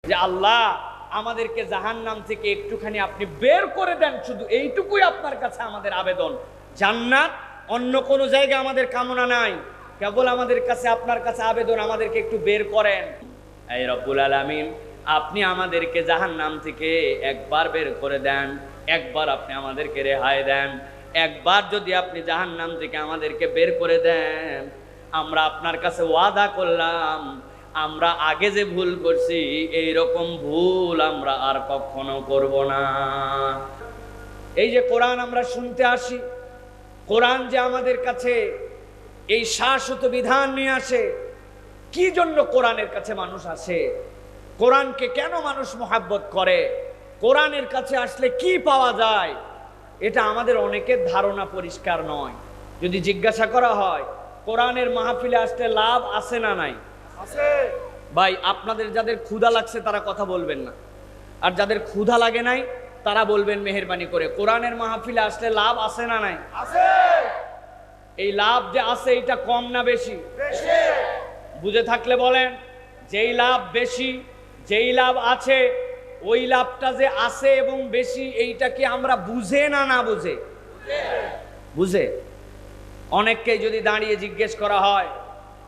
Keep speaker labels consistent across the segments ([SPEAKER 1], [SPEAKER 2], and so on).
[SPEAKER 1] যে আল্লাহ আমাদেরকে জাহান্নাম থেকে একটুখানি আপনি বের করে দেন, শুধু এইটুকুই আপনার কাছে আমাদের আবেদন। জান্নাত অন্য কোনো জায়গায় আমাদের কামনা নাই, কেবল আমাদের কাছে আপনার কাছে আবেদন, আমাদেরকে একটু বের করেন। এই রব্বুল আলামিন, আপনি আমাদেরকে জাহান্নাম থেকে একবার বের করে দেন, একবার আপনি আমাদেরকে রেহাই দেন। একবার যদি আপনি জাহান্নাম থেকে আমাদেরকে বের করে দেন, আমরা আপনার কাছে ওয়াদা করলাম, আমরা আগে যে ভুল করছি এই রকম ভুল আমরা আর কখনো করব না। এই যে কোরআন আমরা শুনতে আসি, কোরআন যে আমাদের কাছে এই শাশ্বত বিধান নিয়ে আসে, কি জন্য কোরআনের কাছে মানুষ আসে? কোরআনকে কেন মানুষ মহাব্বত করে? কোরআনের কাছে আসলে কি পাওয়া যায়? এটা আমাদের অনেকের ধারণা পরিষ্কার নয়। যদি জিজ্ঞাসা করা হয় কোরআনের মাহফিলে আসলে লাভ আছে না নাই? আছে। ভাই, আপনাদের যাদের ক্ষুধা লাগছে তারা কথা বলবেন না, আর যাদের ক্ষুধা লাগে নাই তারা বলবেন মেহেরবানি করে, কোরআনের মাহফিলে আসলে লাভ আছে না নাই? আছে। এই লাভ যে আছে এটা কম না বেশি? বেশি। বুঝে থাকলে বলেন, যেই লাভ বেশি, যেই লাভ আছে, ওই লাভটা যে আছে এবং বেশি, এইটা কি আমরা বুঝে না না বুঝে? বুঝে। অনেককে যদি দাঁড়িয়ে জিজ্ঞেস করা হয়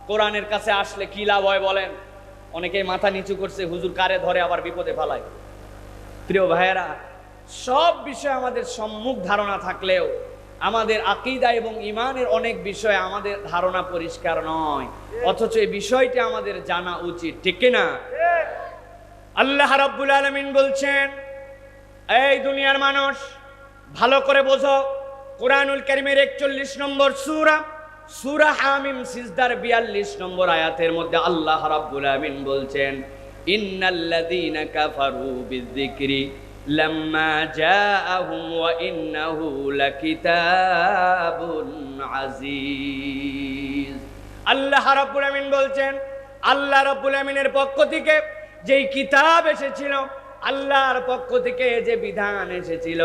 [SPEAKER 1] কোরআনের কাছে আসলে কি লাভ হয় বলেন, অনেকেই মাথা নিচু করছে, হুজুর কারে ধরে আবার বিপদে ফেলায়। প্রিয় ভাইয়েরা, সব বিষয়ে আমাদের সম্মুখ ধারণা থাকলেও আমাদের আকীদা এবং ঈমানের অনেক বিষয়ে আমাদের ধারণা পরিষ্কার নয়, অথচ এই বিষয়টি আমাদের জানা উচিত, ঠিক না? আল্লাহ রাব্বুল আলামিন বলছেন, এই দুনিয়ার মানুষ ভালো করে বোঝো, কোরআনুল কারীমের 41 নম্বর সূরা, সূরা হামিম সিজদার 42 নম্বর আয়াতের মধ্যে আল্লাহ রাব্বুল আলামিন বলছেন, ইন্নাল্লাযীনা কাফারু বিযিকরি লাম্মা জাআহুম ওয়া ইন্নাহু লাকিতাবুন আজিজ। আল্লাহ রাব্বুল আলামিন বলছেন, আল্লাহ রাব্বুল আলামিনের পক্ষ থেকে যেই কিতাব এসেছিল, আল্লাহর পক্ষ থেকে যে বিধান এসেছিল,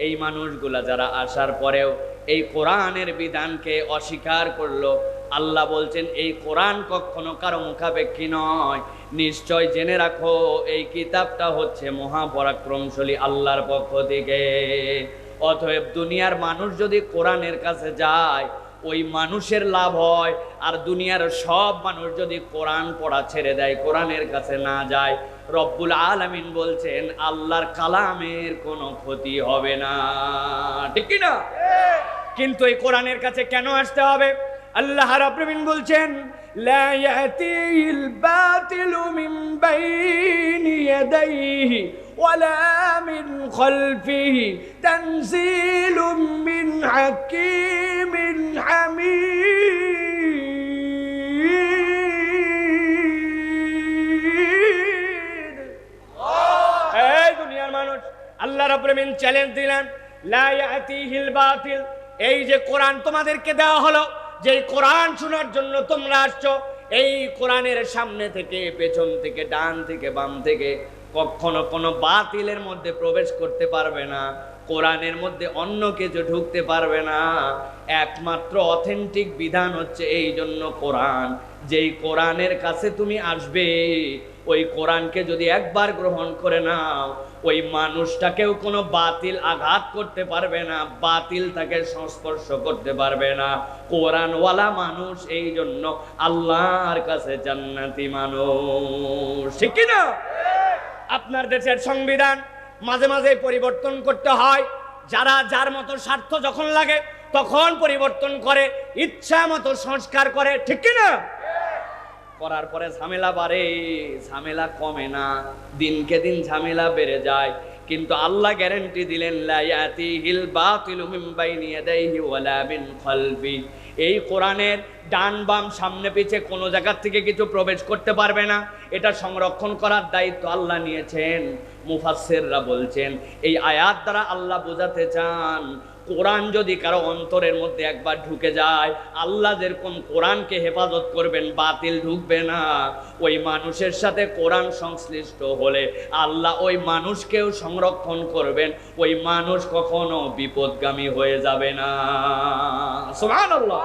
[SPEAKER 1] এই মানুষগুলা যারা আসার পরেও এই কোরআনের বিধানকে অস্বীকার করলো, আল্লাহ বলছেন এই কোরআন কখনো কারো মুখাপেক্ষী নয়। নিশ্চয় জেনে রাখো এই কিতাবটা হচ্ছে মহাপরাক্রমশালী আল্লাহর পক্ষ থেকে। অতএব দুনিয়ার মানুষ যদি কোরআনের কাছে যায় ওই মানুষের লাভ হয়, আর দুনিয়ার সব মানুষ যদি কোরআন পড়া ছেড়ে দেয়, কোরআনের কাছে না যায়, রব্বুল আলামিন বলছেন আল্লাহর কালামের কোনো ক্ষতি হবে না, ঠিক কি না? কিন্তু এই কোরআনের কাছে কেন আসতে হবে? আল্লাহ রাব্বুল আলামিন বলছেন, লা ইয়াতিল বাতিলু মিন বাইনি ইয়াদাইহি ওয়ালা মিন খালফিহি তানজিলুম মিন হাকীমিন হামিদ। এই দুনিয়ার মানুষ, আল্লাহ রাব্বুল আলামিন চ্যালেঞ্জ দিলেন, লা ইয়াতিহিল বাতিল, এই যে কোরআন তোমাদেরকে দেওয়া হলো, যে কোরআন শোনার জন্য তোমরা আসছো, এই কোরআনের সামনে থেকে, পেছন থেকে, ডান থেকে, বাম থেকে কখনো কোনো বাতিলের মধ্যে প্রবেশ করতে পারবে না, কোরআনের মধ্যে অন্য কিছু ঢুকতে পারবে না। একমাত্র অথেন্টিক বিধান হচ্ছে এই জন্য কোরআন। যেই কোরআনের কাছে তুমি আসবে, ওই কোরআনকে যদি একবার গ্রহণ করে নাও, ওই মানুষটাকেও কোনো বাতিল আঘাত করতে পারবে না, বাতিল তাকে সংস্পর্শ করতে পারবে না। কোরআনওয়ালা মানুষ এই জন্য আল্লাহর কাছে জান্নাতি মানুষ, ঠিক কি না? আপনার দেশের সংবিধান মাঝে মাঝে পরিবর্তন করতে হয়, যারা যার মতো স্বার্থ যখন লাগে তখন পরিবর্তন করে, ইচ্ছা মতো সংস্কার করে, ঠিক কি না? করার পরে ঝামেলা বাড়ে, ঝামেলা কমে না, দিনকে দিন ঝামেলা বেড়ে যায়। কিন্তু আল্লাহ গ্যারান্টি দিলেন, লা ইয়াতিহিল বাতিলু মিন বাইনি ইয়াদাইহি ওয়ালা মিন খালফি, এই কোরআনের ডান বাম সামনে পিছে কোনো জায়গা থেকে কিছু প্রবেশ করতে পারবে না। এটা সংরক্ষণ করার দায়িত্ব আল্লাহ নিয়েছেন। মুফাসসিররা বলছেন এই আয়াত দ্বারা আল্লাহ বোঝাতে চান, কোরআন যদি কারো অন্তরের মধ্যে একবার ঢুকে যায়, আল্লাহ যেরকম কোরআনকে হেফাজত করবেন, বাতিল ঢুকবে না, ওই মানুষের সাথে কোরআন সংশ্লিষ্ট হলে আল্লাহ ওই মানুষকেও সংরক্ষণ করবেন, ওই মানুষ কখনো বিপদগামী হয়ে যাবে না। সুবহানাল্লাহ।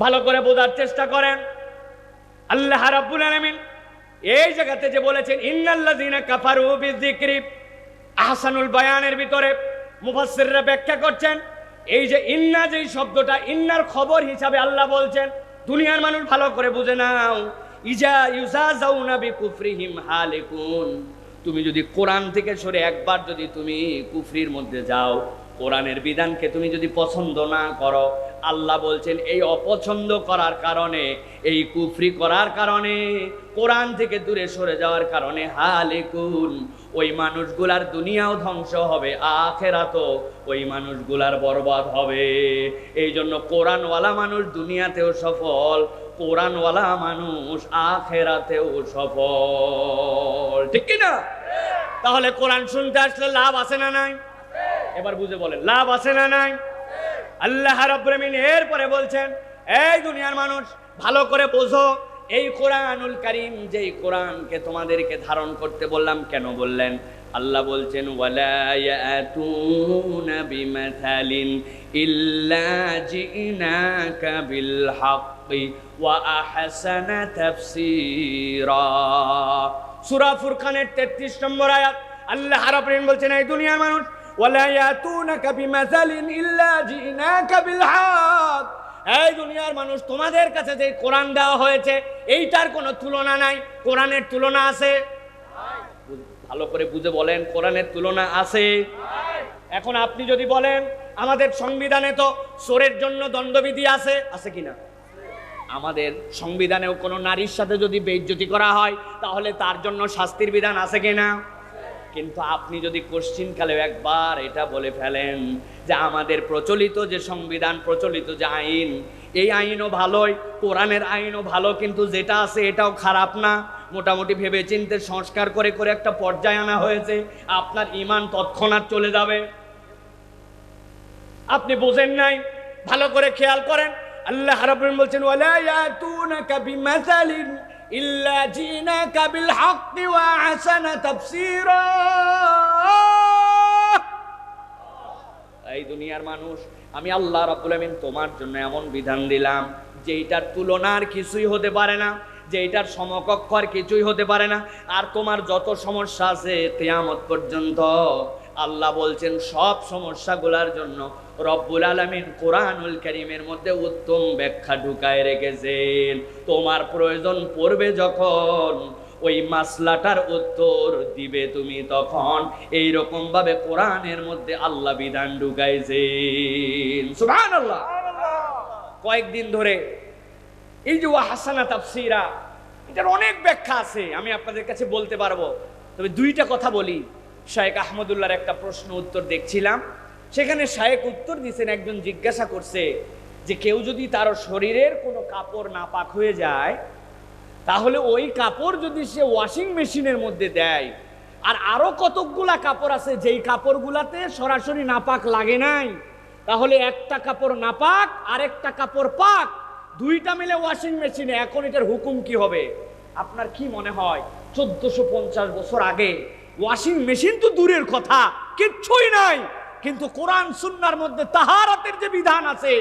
[SPEAKER 1] ভালো করে বোঝার চেষ্টা করেন। আল্লাহ রাব্বুল আলামিন এই জায়গাতে যে বলেছেন ইন্নাল্লাযীনা কাফারু বিযিকরি, আহসানুল বায়ানের ভিতরে মুফাসসিররা ব্যাখ্যা করছেন এই যে ইন্না যেই শব্দটা, ইন্নার খবর হিসাবে আল্লাহ বলছেন, দুনিয়ার মানুষ ভালো করে বুঝে নাও, ইজা ইউজাজাউনা বিকুফরিহিম হালিকুন, তুমি যদি কোরআন থেকে সরে একবার যদি তুমি কুফরির মধ্যে যাও, কোরআনের বিধানকে তুমি যদি পছন্দ না করো, আল্লাহ বলছেন এই অপছন্দ করার কারণে, এই কুফরি করার কারণে, কোরআন থেকে দূরে সরে যাওয়ার কারণে হালিকুন, ওই মানুষগুলার দুনিয়াও ধ্বংস হবে, আখিরাতও ওই মানুষগুলার বরবাদ হবে। এই জন্য কোরআনওয়ালা মানুষ দুনিয়াতেও সফল, কোরআনওয়ালা মানুষ আখিরাতেও সফল, ঠিক কি না? তাহলে কোরআন শুনতে আসলে লাভ আছে না নাই? এবার বুঝে বলেন, লাভ আছে না নাই? আল্লাহ রাব্বুল আমিন এরপরে বলছেন, এই দুনিয়ার মানুষ ভালো করে বোঝো, এই কোরআনুল কারীম, যেই কোরআনকে তোমাদেরকে ধারণ করতে বললাম, কেন বললেন? আল্লাহ বলছেন ওয়ালা ইয়াতুনা বিমাথালিন ইল্লা জিনাকা বিল হাক্কি ওয়া আহসানা তাফসীরা। সূরা ফুরকানের 33 নম্বর আয়াত। আল্লাহ রাব্বুল আমিন বলছেন, এই দুনিয়ার মানুষ ওয়ালা ইয়াতুনাকা বিমাথালিন ইল্লা জিনাকা বিল হক, এই দুনিয়ার মানুষ তোমাদের কাছে যে কোরআন দেওয়া হয়েছে এইটার কোনো তুলনা নাই। কোরআনের তুলনা আছে? ভালো করে বুঝে বলেন, কোরআনের তুলনা আছে? এখন আপনি যদি বলেন আমাদের সংবিধানে তো চোরের জন্য দণ্ডবিধি আছে, আছে কিনা? আমাদের সংবিধানেও কোনো নারীর সাথে যদি বেইজ্জতি করা হয় তাহলে তার জন্য শাস্তির বিধান আছে কিনা? কিন্তু আপনি যদি কোশ্চিনকালেও একবার এটা বলে ফেলেন যে আমাদের প্রচলিত যে সংবিধান, প্রচলিত যে আইন, এই আইনও ভালোই, কোরআনের আইনও ভালো, কিন্তু যেটা আছে এটাও খারাপ না, মোটামুটি ভেবে চিন্তে সংস্কার করে করে একটা পর্যায়ে আনা হয়েছে, আপনার ঈমান তৎক্ষণাৎ চলে যাবে। আপনি বোঝেন নাই, ভালো করে খেয়াল করেন। আল্লাহ রাব্বুল আলামিন বলছেন ওয়ালা ইয়াতুনাকা বিমাসালিন ইল্লা জিনাকা বিল হাক্কি ওয়া আহসানা তাফসীরা। এই দুনিয়ার মানুষ, আমি আল্লাহ রাব্বুল আমিন তোমার জন্য এমন বিধান দিলাম যেইটার তুলনার কিছুই হতে পারে না, যেইটার সমকক্ষ আর কিছুই হতে পারে না। আর তোমার যত সমস্যা আছে কিয়ামত পর্যন্ত, আল্লাহ বলছেন সব সমস্যাগুলোর জন্য রব্বুল আলামিন কোরআনুল কারীমের মধ্যে উত্তম ব্যাখ্যা ঢুকায় রেখেছেন। তোমার প্রয়োজন পড়বে যখন ওই মাসলাটার উত্তর দিবে তুমি, তখন এই রকম ভাবে কোরআনের মধ্যে আল্লাহ বিধান ঢুকাইছেন। সুবহানাল্লাহ। কয়েকদিন ধরে এই যে ওয়াহসানা তাফসীরা, এটার অনেক ব্যাখ্যা আছে, আমি আপনাদের কাছে বলতে পারবো, তবে দুইটা কথা বলি। শায়েখ আহমদুল্লাহর একটা প্রশ্ন উত্তর দেখছিলাম, সেখানে শায়েখ উত্তর দিয়েছেন, একজন জিজ্ঞাসা করছে যে কেউ যদি তার শরীরের কোনো কাপড় নাপাক হয়ে যায়, তাহলে ওই কাপড় যদি সে ওয়াশিং মেশিনের মধ্যে দেয়, আর আরো কতকগুলা কাপড় আছে যেই কাপড়গুলাতে সরাসরি নাপাক লাগে নাই, তাহলে একটা কাপড় নাপাক আর একটা কাপড় পাক, দুইটা মিলে ওয়াশিং মেশিনে, এখন এটার হুকুম কি হবে? আপনার কি মনে হয় 1450 বছর আগে ওয়াশিং মেশিন তো দূরের কথা, কিচ্ছুই নাই, কিন্তু কোরআন সুন্নাহর মধ্যে তাহারাতের যে বিধান আছে,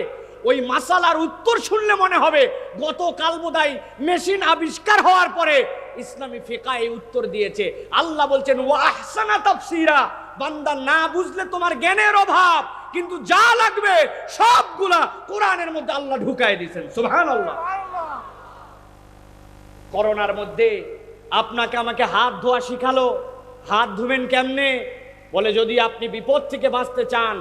[SPEAKER 1] ওই মাসালার উত্তর শুনলে মনে হবে গতকাল বোধহয় মেশিন আবিষ্কার হওয়ার পরে ইসলামী ফিকহ এই উত্তর দিয়েছে। আল্লাহ বলছেন ওয়া আহসানা তাফসীরা, বান্দা না বুঝলে তোমার জ্ঞানের অভাব, কিন্তু যা লাগবে সবগুলা কোরআনের মধ্যে আল্লাহ ঢুকায় দিয়েছেন। সুবহানাল্লাহ। করোনার মধ্যে আপনাকে আমাকে হাত ধোয়া শিখালো, হাত ধুবেন কেমনে? বলে যদি আপনি বিপদ থেকে বাঁচতে চান,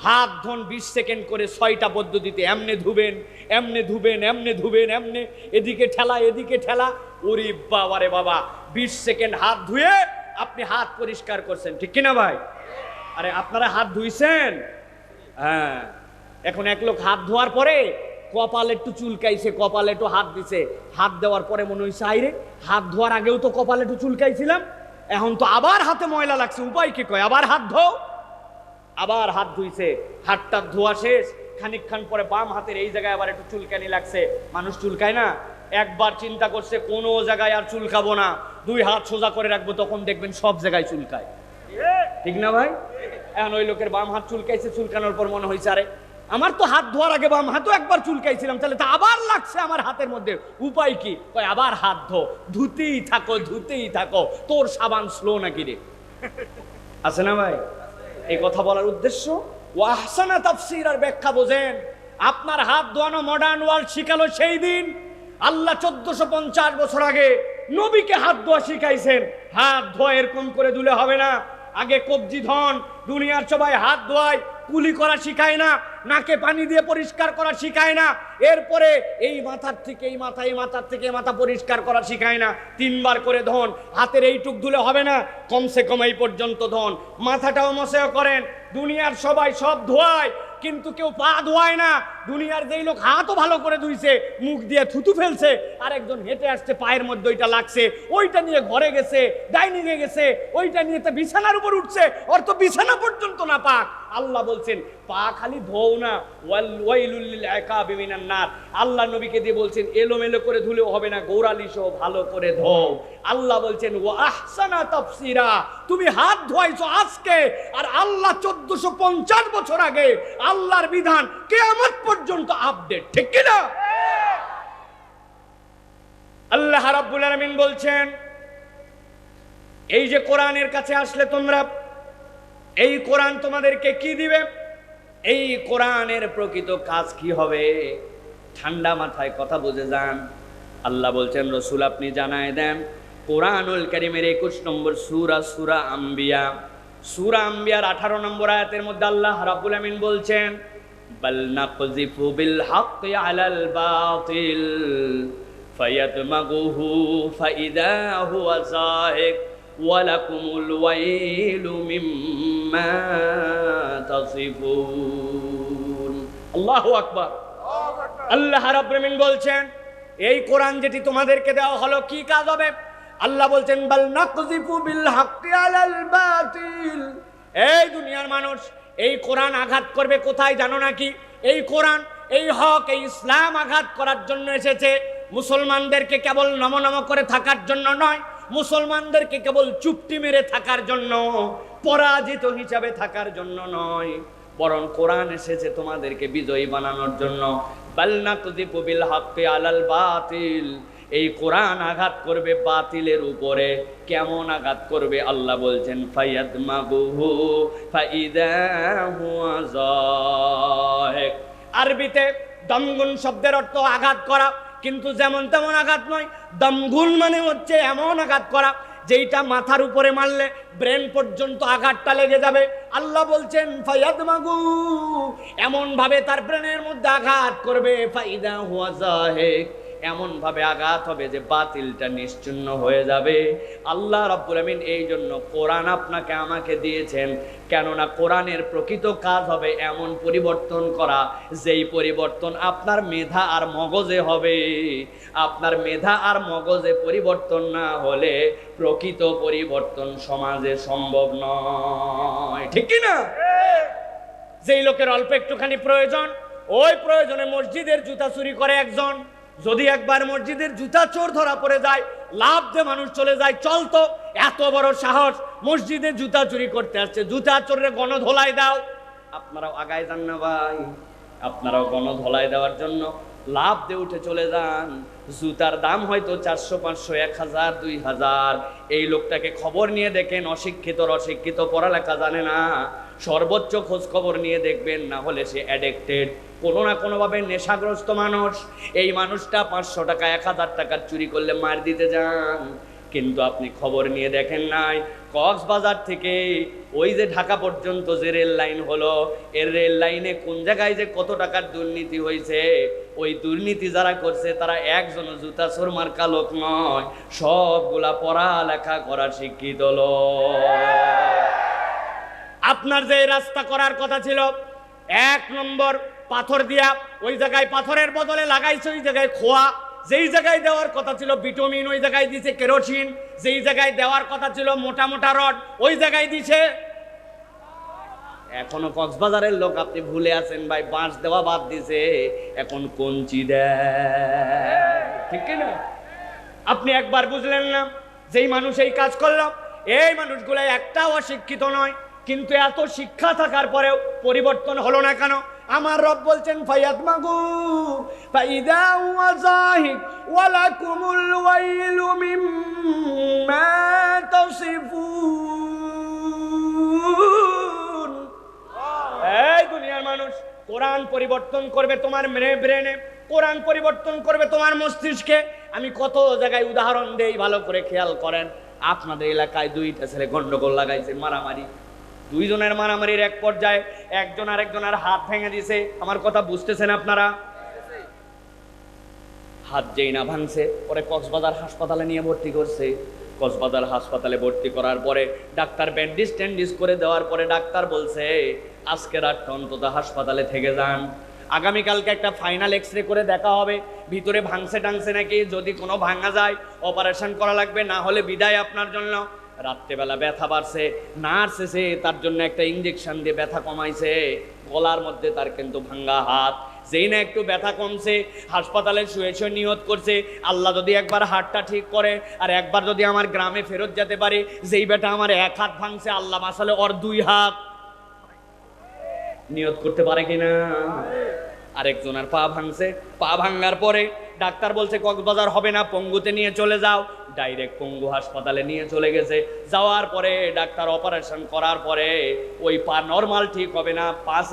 [SPEAKER 1] হাত ধোন 20 সেকেন্ড করে 6টা পদ্ধতিতে, এমনে ধুবেন, এমনে ধুবেন, এমনে ধুবেন, এমনে, এদিকে ঠেলা, এদিকে ঠেলা। ওরে বাবা রে বাবা, 20 সেকেন্ড হাত ধুয়ে আপনি হাত পরিষ্কার করছেন, ঠিক কিনা ভাই? আরে আপনারা হাত ধুইছেন? হ্যাঁ। এখন এক লোক হাত ধোয়ার পরে কপালে একটু চুলকাইছে, কপালে একটু হাত দিছে, হাত দেওয়ার পরে মনে হয়েছে আইরে হাত ধোয়ার আগেও তো কপালে একটু চুলকাইছিলাম, এখন তো আবার হাতে ময়লা লাগছে, উপায় কি? কয় আবার হাত ধো। আবার হাত ধুইছে, হাতটা ধোয়া শেষ, খানিকক্ষণ পরে বাম হাতের এই জায়গায় আবার একটু চুলকানি লাগছে। মানুষ চুলকায় না? একবার চিন্তা করছে কোনো জায়গায় আর চুলকাবো না, 2 হাত সোজা করে রাখবো, তখন দেখবেন সব জায়গায় চুলকায়, ঠিক না ভাই? এখন ওই লোকের বাম হাত চুলকাইছে, চুলকানোর পর মনে হয়েছে আরে আমার তো হাত ধোয়ার আগে বাম হাতও একবার চুলকাইছিলাম, তাহলে তো আবার লাগছে আমার হাতের মধ্যে, উপায় কি? কয় আবার হাত ধুতেই থাকো, ধুতেই থাকো, তোর সাবান স্লো নাকি রে? আছে না ভাই? এই কথা বলার উদ্দেশ্য ওয়াহসানা তাফসীর আর ব্যাখ্যা বোঝেন। আপনার হাত ধোয়ানো মডার্ন ওয়ার্ল্ড শিখালো সেই দিন। আল্লাহ 1450 বছর আগে নবীকে হাত ধোয়া শিখাইছেন। হাত ধোয়া এরকম করে ধুলে হবে না। আগে কবজি ধন, দুনিয়ার সবাই হাত ধোয়ায়, কুলি করা শিখায় না, নাকে পানি দিয়ে পরিষ্কার করা শিখায় না। এরপরে এই মাথার থেকে এই মাথা, এই মাথার থেকে মাথা পরিষ্কার করা শিখায় না। 3 বার করে ধন, হাতের এইটুক ধুলে হবে না, কমসে কম এই পর্যন্ত ধন। মাথাটাও মশেও করেন। দুনিয়ার সবাই সব ধোয়ায়, কিন্তু কেউ পা ধোয়ায় না। দুনিয়ার যেই লোক হাতও ভালো করে ধুইছে, মুখ দিয়ে থুতু ফেলছে, আর একজন হেঁটে আসছে, পায়ের মধ্যে ওইটা লাগছে, ওইটা নিয়ে ঘরে গেছে, ডাইনিং এ গেছে, ওইটা নিয়ে তো বিছানার উপর উঠছে, ওর তো বিছানা পর্যন্ত না পাক। আল্লাহ বলছেন পা খালি ধোও না, ওয়াইলুল লিল আকাবি মিনান নার। আল্লাহ নবীকে দিয়ে বলছেন এলোমেলো করে ধুলেও হবে না, গৌরালি সহ ভালো করে ধোও। আল্লাহ বলছেন ওয়া আহসানা তাফসীরা, তুমি হাত ধোয়াইছো আজকে, আর আল্লাহ 1450 বছর আগে আল্লাহর বিধান কিয়ামত পর্যন্ত আপডেট, ঠিক কি না? আল্লাহ রাব্বুল আলামিন বলছেন এই যে কোরআনের কাছে আসলে তোমরা, এই কোরআন তোমাদেরকে কি দিবে? এই কোরআনের প্রকৃত কাজ কি হবে? ঠান্ডা মাথায় কথা বুঝে যান। আল্লাহ বলছেন রসুল আপনি জানায় দেন, কোরআনুল কারীমের 21 নম্বর সূরা, সূরা আম্বিয়া, সূরা আম্বিয়ার 18 নম্বর আয়াতের মধ্যে আল্লাহ রাব্বুল আমিন বলছেন বাল নাকযিফু বিল হাক্কি আলাল বাতিল ফায়াদমাগুহু ফাইদা হুয়া যাহিক ওয়ালাকুমুল ওয়াইলু মিম্মা তাসিফুন। আল্লাহু আকবার। আল্লাহ রাব্বুল আমিন বলছেন এই কোরআন যেটি তোমাদেরকে দেওয়া হলো কি কাজ হবে? আল্লাহ বলছেন বাল নাকযিফু বিল হাক্কি আলাল বাতিল। এই দুনিয়ার মানুষ এই কোরআন আঘাত করবে কোথায় জানো নাকি? এই কোরআন, এই হক, এই ইসলাম আঘাত করার জন্য এসেছে। মুসলমানদেরকে কেবল নমনম করে থাকার জন্য নয়, মুসলমানদেরকে কেবল চুপটি মেরে থাকার জন্য, পরাজিত হিসাবে থাকার জন্য নয়, বরং কোরআন এসেছে তোমাদেরকে বিজয়ী বানানোর জন্য। বাল নাকযিফু বিল হাক্কি আলাল বাতিল, এই কোরআন আঘাত করবে বাতিলের উপরে। কেমন আঘাত করবে? আল্লাহ বলছেন ফায়াদমাগুহু ফাইদা হুয়া যাহিক। আরবিতে দমগুন শব্দের অর্থ আঘাত করা, কিন্তু যেমন তেমন আঘাত নয়। দমগুন মানে হচ্ছে এমন আঘাত করা যেইটা মাথার উপরে মারলে ব্রেন পর্যন্ত আঘাতটা লেগে যাবে। আল্লাহ বলছেন ফায়াদমাগু, এমন ভাবে তার ব্রেনের মধ্যে আঘাত করবে, ফাইদা হুয়া যাহিক, এমন ভাবে আঘাত হবে যে বাতিলটা নিশ্চিহ্ন হয়ে যাবে। আল্লাহ রাব্বুল আমিন এই জন্য কোরআন আপনাকে আমাকে দিয়েছেন, কেননা কোরআনের প্রকৃত কাজ হবে এমন পরিবর্তন করা, যেই পরিবর্তন আপনার মেধা আর মগজে হবে। আপনার মেধা আর মগজে পরিবর্তন না হলে প্রকৃত পরিবর্তন সমাজে সম্ভব নয়, ঠিক কি না? যেই লোকের অল্প একটুখানি প্রয়োজন, ওই প্রয়োজনে মসজিদের জুতা চুরি করে একজন, যদি একবার মসজিদের জুতা চোর ধরা পড়ে যায়, লাভ দিয়ে মানুষ চলে যায়। চলতো এত বড় সাহস, মসজিদে জুতা চুরি করতে আসছে, জুতা চোরের গণধোলাই দাও। আপনারাও আগায় যান না ভাই, আপনারাও গণধোলাই দেওয়ার জন্য লাভ দিয়ে উঠে চলে যান। জুতার দাম হয়তো 400, 500, 1000, 2000। এই লোকটাকে খবর নিয়ে দেখেন, অশিক্ষিত, পড়ালেখা জানে না, সর্বোচ্চ খোঁজ খবর নিয়ে দেখবেন, না হলে সে অ্যাডিক্টেড, কোনো না কোনোভাবে নেশাগ্রস্ত মানুষ। এই মানুষটা 500 টাকা, 1000 টাকা চুরি করলে মার দিতে যান, কিন্তু আপনি খবর নিয়ে দেখেন নাই কক্সবাজার থেকে ওই যে ঢাকা পর্যন্ত যে রেল লাইন হলো, এর রেল লাইনে কোন জায়গায় যে কত টাকার দুর্নীতি হয়েছে। ওই দুর্নীতি যারা করছে তারা একজন জুতা চোর মার্কা লোক নয়, সবগুলা পড়ালেখা করা শিক্ষিত লোক। আপনার যে রাস্তা করার কথা ছিল 1 নম্বর পাথর দিয়া, ওই জায়গায় পাথরের বদলে লাগাইছে ওই জায়গায় খোয়া। যেই জায়গায় দেওয়ার কথা ছিল ভিটামিন, ওই জায়গায় দিছে কেরোসিন। যেই জায়গায় দেওয়ার কথা ছিল মোটা মোটা রড, ওই জায়গায় দিছে। এখনো কক্সবাজারের লোক আপনি ভুলে আছেন ভাই, বাঁশ দেওয়া বাদ দিছে, এখন কঞ্চি দেয়, ঠিক না? আপনি একবার বুঝলেন না? যেই মানুষ এই কাজ করলো, এই মানুষগুলো একটাও অশিক্ষিত নয়, কিন্তু এত শিক্ষা থাকার পরেও পরিবর্তন হলো না কেন? আমার রব বলছেন ফায়াতমাগু ফাইদা হুয়া যাহিক ওয়া লাকুমুল ওয়াইলু মিম্মা তাসিফুন। এই দুনিয়ার মানুষ, কোরআন পরিবর্তন করবে তোমার ব্রেনে, কোরআন পরিবর্তন করবে তোমার মস্তিষ্কে। আমি কত জায়গায় উদাহরণ দেই, ভালো করে খেয়াল করেন। আপনাদের এলাকায় দুইটা ছেলে গন্ডগোল লাগাইছে, মারামারি। দুইজনের মারামারির এক পর্যায়ে একজন আরেকজনের হাত ভেঙে দিছে। আমার কথা বুঝতেছেন আপনারা? হাত যেই না ভাঙছে, পরে কক্সবাজার হাসপাতালে নিয়ে ভর্তি করছে। কক্সবাজার হাসপাতালে ভর্তি করার পরে ডাক্তার ব্যান্ডেজ ট্যান্ডেজ করে দেওয়ার পরে ডাক্তার বলছে আজকে রাতটা অন্তত হাসপাতালে থেকে যান, আগামীকালকে একটা ফাইনাল এক্সরে করে দেখা হবে ভিতরে ভাঙছে টাংছে নাকি। যদি কোনো ভাঙা যায় অপারেশন করা লাগবে, না হলে বিদায় আপনার জন্য। রাত্রেবেলা ব্যথা বাড়ছে, নার্স এসে তার জন্য একটা ইঞ্জেকশন দিয়ে ব্যথা কমাইছে। গলার মধ্যে তার কিন্তু ভাঙ্গা হাত, যেই না একটু ব্যথা কমছে হাসপাতালে শুয়ে শুয়ে নিয়ত করছে, আল্লাহ যদি একবার হাতটা ঠিক করে আর একবার যদি আমার গ্রামে ফেরত যেতে পারে, যেই বেটা আমার এক হাত ভাঙছে আল্লাহ বাঁচালে ওর দুই হাত। নিয়ত করতে পারে কিনা? আরেকজনের পা ভাঙছে, পা ভাঙার পরে ডাক্তার বলছে কক্সবাজার হবে না, পঙ্গুতে নিয়ে চলে যাও। ডাইরেক্ট পঙ্গু হাসপাতালে নিয়ে চলে গেছে। যাওয়ার পরে ডাক্তার অপারেশন করার পরে ওই পা নরমাল ঠিক হবে না, 5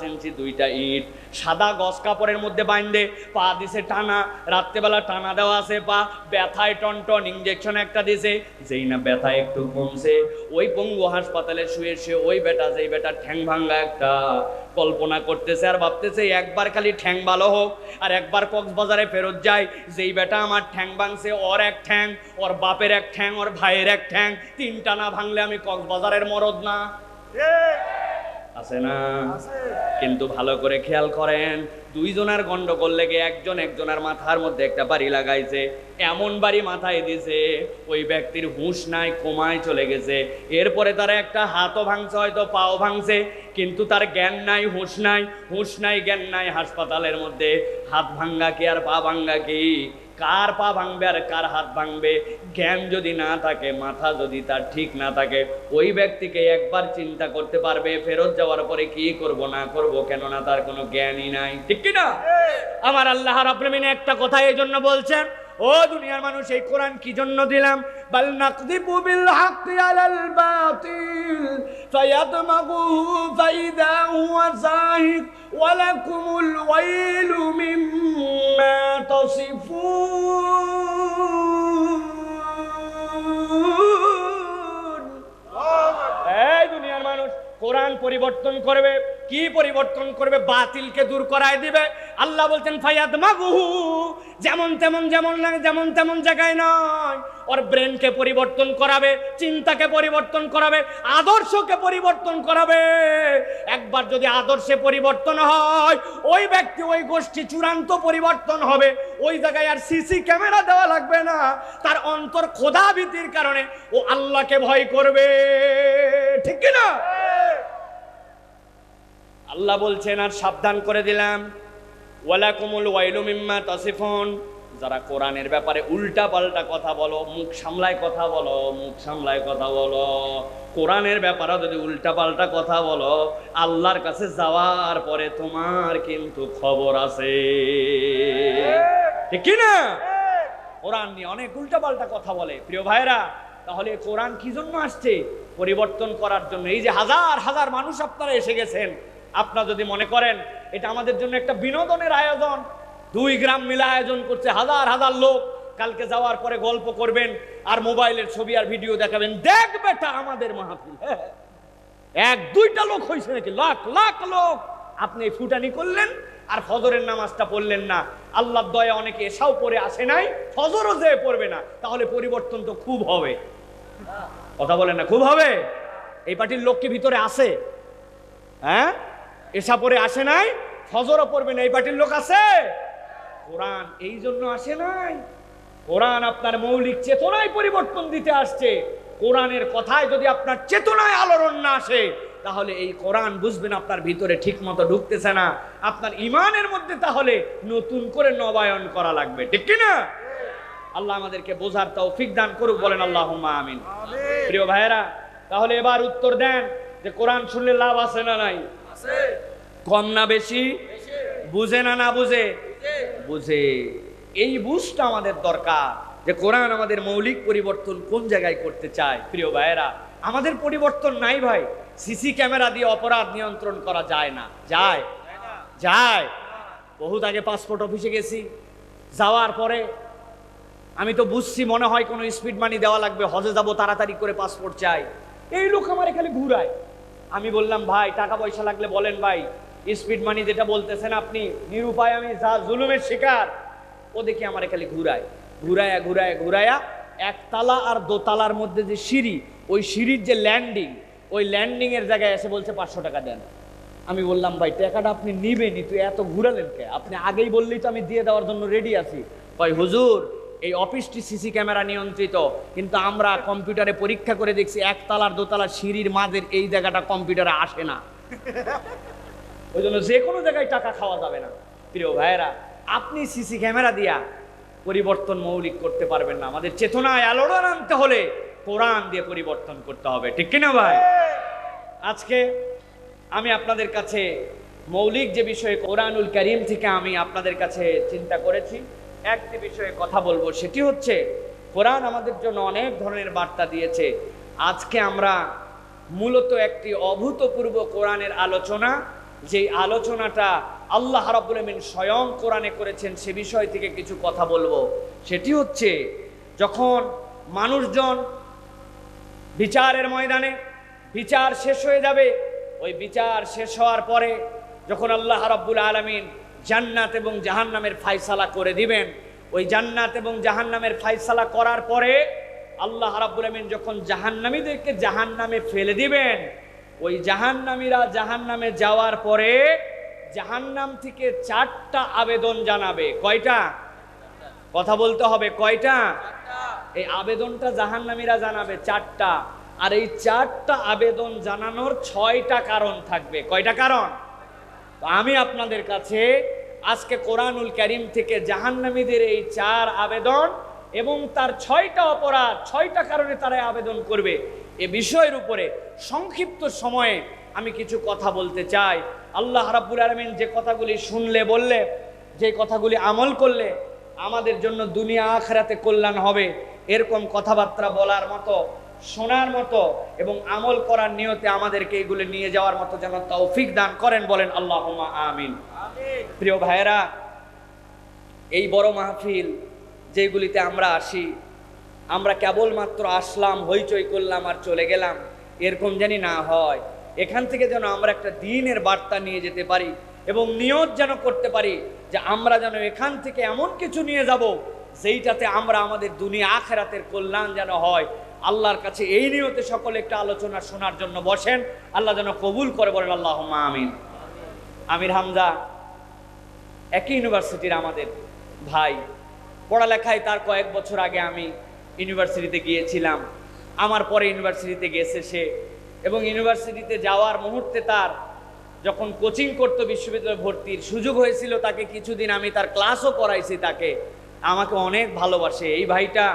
[SPEAKER 1] ইঞ্চি দুইটা ইট সাদা গস কাপড়ের মধ্যে বাইন্ধে পা দিছে টানা। রাত্রেবেলা টানা দেওয়া আছে, পা ব্যথায় টনটন, ইঞ্জেকশন একটা দিছে। যেই না ব্যথা একটু কমছে, ওই পঙ্গু হাসপাতালে শুয়ে শুয়ে ওই বেটা, যেই বেটা ঠ্যাং ভাঙ্গা একটা, কল্পনা করতেছে আর ভাবতেছে একবার খালি ঠ্যাং ভালো হোক আর একবার কক্সবাজারে ফেরত যায়। যেই বেটা আমার ঠ্যাং ভাঙছে, ওর এক ঠ্যাং, ওর বাপের এক ঠ্যাং, ওর ভাইয়ের এক ঠ্যাং, তিনটা না ভাঙলে আমি কক্সবাজারের মরদ না। আছে না? কিন্তু ভালো করে খেয়াল করেন, দুইজনের গন্ডগোল লেগে একজন একজনের মাথার মধ্যে একটা বাড়ি লাগাইছে। এমন বাড়ি মাথায় দিছে ওই ব্যক্তির হুঁশ নাই, কোমায় চলে গেছে। এরপরে তার একটা হাতও ভাঙছে, হয়তো পাও ভাঙছে, কিন্তু তার জ্ঞান নাই, হুঁশ নাই, হুঁশ নাই, জ্ঞান নাই। হাসপাতালের মধ্যে হাত ভাঙ্গা কি আর পা ভাঙ্গা কি? কার পা ভাঙবে আর কার হাত ভাঙবে? জ্ঞান যদি না থাকে, মাথা যদি তার ঠিক না থাকে, ওই ব্যক্তিকে একবার চিন্তা করতে পারবে ফেরত যাওয়ার পরে কি করব না করব, কেননা তার কোনো জ্ঞানই নাই। ঠিক কি না? আমার আল্লাহ রাব্বুল আলামিন একটা কথা এই জন্য বলছেন, ও দুনিয়ার মানুষ, এই কোরআন কি জন্য দিলাম? বাল নাকযিবু বিল হাক্কি আলাল বাতিল ফায়াদমাগুহু ফাইদা হুয়া যাহিক ওয়া লাকুমুল ওয়াইলু মিম্মা তাসিফুন। এই দুনিয়ার মানুষ, কোরআন পরিবর্তন করবে। কি পরিবর্তন করবে? বাতিলকে দূর করায় দিবে। আল্লাহ বলছেন ফায়াদমাগুহু, যেমন তেমন, যেমন তেমন জায়গায় নয়, ওর ব্রেনকে পরিবর্তন করাবে, চিন্তাকে পরিবর্তন করাবে, আদর্শকে পরিবর্তন করাবে। একবার যদি আদর্শে পরিবর্তন হয়, ওই ব্যক্তি, ওই গোষ্ঠী চূড়ান্ত পরিবর্তন হবে। ওই জায়গায় আর সিসি ক্যামেরা দেওয়া লাগবে না। তার অন্তর খোদা ভীতির কারণে ও আল্লাহকে ভয় করবে। ঠিক কি না? আল্লাহ বলছেন, আর সাবধান করে দিলাম, ওয়ালাকুমুল ওয়াইলু মিম্মা তাসিফুন। যারা কোরআনের ব্যাপারে উল্টা পাল্টা কথা বলো, মুখ সামলায় কথা বলো, মুখ সামলায় কথা বলো, কোরআনের ব্যাপারে যদি উল্টা পাল্টা কথা বলো, আল্লাহর কাছে যাওয়ার পরে তোমার কিন্তু খবর আছে। ঠিক কি না? কোরআন নিয়ে অনেক উল্টা পাল্টা কথা বলে। প্রিয় ভাইরা, তাহলে কোরআন কি জন্য আসছে? পরিবর্তন করার জন্য। এই যে হাজার হাজার মানুষ আপনারা এসে গেছেন, আপনারা যদি মনে করেন এটা আমাদের জন্য একটা বিনোদনের আয়োজন, 2 গ্রাম মিলে আয়োজন করছে, হাজার হাজার লোক, কালকে যাওয়ার পরে গল্প করবেন আর মোবাইলের ছবি আর ভিডিও দেখাবেন, দেখ বেটা আমাদের মাহফিল, 1-2টা লোক হয়েছে নাকি? লাখ লাখ লোক। আপনি ফুটানি করলেন আর ফজরের নামাজটা পড়লেন না। আল্লাহর দয়া অনেকে এসাও পড়ে আসে নাই, ফজরও যে পড়বে না, তাহলে পরিবর্তন তো খুব হবে। কথা বলেন না? খুব হবে। এই পার্টির লোক কি ভিতরে আছে? হ্যাঁ, এসা পরে আসে নাই, ফজরও পড়বে না, এই পার্টির লোক আছে? কোরআন এই জন্য আসে নাই। কোরআন আপনার মৌলিক চেতনায় পরিবর্তন দিতে আসছে। কোরআনের কথায় যদি আপনার চেতনায় আলোড়ন না আসে, তাহলে এই কোরআন বুঝবেন আপনার ভিতরে ঠিক মতো ঢুকতেছে না, আপনার ইমানের মধ্যে তাহলে নতুন করে নবায়ন করা লাগবে। ঠিক কি না? আল্লাহ আমাদেরকে বোঝার তৌফিক দান করুক, বলেন আল্লাহুম্মা আমিন। প্রিয় ভাইয়েরা, তাহলে এবার উত্তর দেন যে কোরআন শুনলে লাভ আছে না নাই? আছে। কম না বেশি? বুঝে না বুঝে? বুঝে। এই বুঝটা আমাদের দরকার যে কোরআন আমাদের মৌলিক পরিবর্তন কোন জায়গায় করতে চায়। প্রিয় ভাইয়েরা, আমাদের পরিবর্তন নাই ভাই। সিসি ক্যামেরা দিয়ে অপরাধ নিয়ন্ত্রণ করা যায় না? যায়? যায়। বহুত আগে পাসপোর্ট অফিসে গেছি, যাওয়ার পরে আমি তো বুঝছি মনে হয় কোনো স্পিড মানি দেওয়া লাগবে, হজে যাব, তাড়াতাড়ি করে পাসপোর্ট চাই। এই লোক আমার এখানে ঘুরায়। আমি বললাম ভাই টাকা পয়সা লাগলে বলেন ভাই, স্পিড মানি যেটা বলতেছেন আপনি, নিরুপায় আমি যা জুলুমের শিকার। ও দেখি আমার এখানে ঘুরায়, ঘুরায়া ঘুরায়া ঘুরায়া একতলা আর দোতলার মধ্যে যে সিঁড়ি, ওই সিঁড়ির যে ল্যান্ডিং, ওই ল্যান্ডিং এর জায়গায় এসে বলছে 500 টাকা দেন। আমি বললাম ভাই টাকাটা আপনি নিবেনই, তুই এত ঘুরালেন কে? আপনি আগেই বললেই তো আমি দিয়ে দেওয়ার জন্য রেডি আছি। ভাই হুজুর, এই অফিসটি সিসি ক্যামেরা নিয়ন্ত্রিত, কিন্তু আমরা কম্পিউটারে পরীক্ষা করে দেখছি একতলার দোতলার সিঁড়ির মাঝের এই জায়গাটা কম্পিউটারে আসে না, ওই জন্য যে কোনো জায়গায় টাকা খাওয়া যাবে না। প্রিয় ভাইয়েরা, আপনি সিসি ক্যামেরা দিয়া পরিবর্তন মৌলিক করতে পারবেন না। আমাদের চেতনায় আলোড়ন আনতে হলে কোরআন দিয়ে পরিবর্তন করতে হবে, ঠিক কিনা ভাই? আজকে আমি আপনাদের কাছে মৌলিক যে বিষয়ে কোরআনুল কারীম থেকে আমি আপনাদের কাছে চিন্তা করেছি, একটি বিষয়ে কথা বলবো, সেটি হচ্ছে কোরআন আমাদের জন্য অনেক ধরনের বার্তা দিয়েছে। আজকে আমরা মূলত একটি অভূতপূর্ব কোরআনের আলোচনা, যে আলোচনাটা আল্লাহ রাব্বুল আমিন স্বয়ং কোরআনে করেছেন, সে বিষয় থেকে কিছু কথা বলবো। সেটি হচ্ছে যখন মানুষজন বিচারের ময়দানে বিচার শেষ হয়ে যাবে, ওই বিচার শেষ হওয়ার পরে যখন আল্লাহ রাব্বুল আলামিন জান্নাত এবং জাহান্নামের ফায়সালা করে দিবেন, ওই জান্নাত এবং জাহান্নামের ফায়সালা করার পরে আল্লাহ রাব্বুল আমিন যখন জাহান্নামীদেরকে জাহান্নামে ফেলে দিবেন, ওই জাহান্নামীরা জাহান্নামে যাওয়ার পরে জাহান্নাম থেকে 4টা আবেদন জানাবে। কয়টা? কথা বলতে হবে, কয়টা? এই আবেদনটা জাহান্নামীরা জানাবে 4টা, আর এই 4টা আবেদন জানানোর 6টা কারণ থাকবে। কয়টা কারণ? তো আমি আপনাদের কাছে আজকে কোরআনুল কারীম থেকে জাহান্নামীদের এই 4 আবেদন এবং তার 6টা অপরাধ, 6টা কারণে তারা আবেদন করবে, এ বিষয়ের উপরে সংক্ষিপ্ত সময়ে আমি কিছু কথা বলতে চাই। আল্লাহ রাব্বুল আলামিন যে কথাগুলি শুনলে বললে, যে কথাগুলি আমল করলে আমাদের জন্য দুনিয়া আখিরাতে কল্যাণ হবে, এরকম কথাবার্তা বলার মতো, শোনার মতো এবং আমল করার নিয়তে আমাদেরকে এগুলো নিয়ে যাওয়ার মতো যেন তৌফিক দান করেন, বলেন আল্লাহুম্মা আমিন। প্রিয় ভাইয়েরা, এই বড় মাহফিল যেগুলিতে আমরা আসি, আমরা কেবলমাত্র আসলাম, হইচই করলাম আর চলে গেলাম, এরকম জানি না হয়। এখান থেকে যেন আমরা একটা দ্বীনের বার্তা নিয়ে যেতে পারি এবং নিয়ত যেন করতে পারি যে আমরা যেন এখান থেকে এমন কিছু নিয়ে যাব যেইটাতে আমরা আমাদের দুনিয়া আখিরাতের কল্যাণ যেন হয়। আল্লাহর কাছে এই নিয়তে সকলে একটা আলোচনা শোনার জন্য বসেন, আল্লাহ যেন কবুল করে, বলেন আল্লাহুম্মা আমিন। আমির হামজা একই ইউনিভার্সিটির আমাদের ভাই, পড়ালেখায় তার কয়েক বছর আগে আমি ইউনিভার্সিটিতে গিয়েছিলাম, আমার পরে ইউনিভার্সিটিতে গেছে সে, এবং ইউনিভার্সিটিতে যাওয়ার মুহূর্তে তার যখন কোচিং করতো, বিশ্ববিদ্যালয়ে ভর্তির সুযোগ হয়েছিল, তাকে কিছুদিন আমি তার ক্লাসও করাইছি। তাকে আমাকে অনেক ভালোবাসে। এই ভাইটা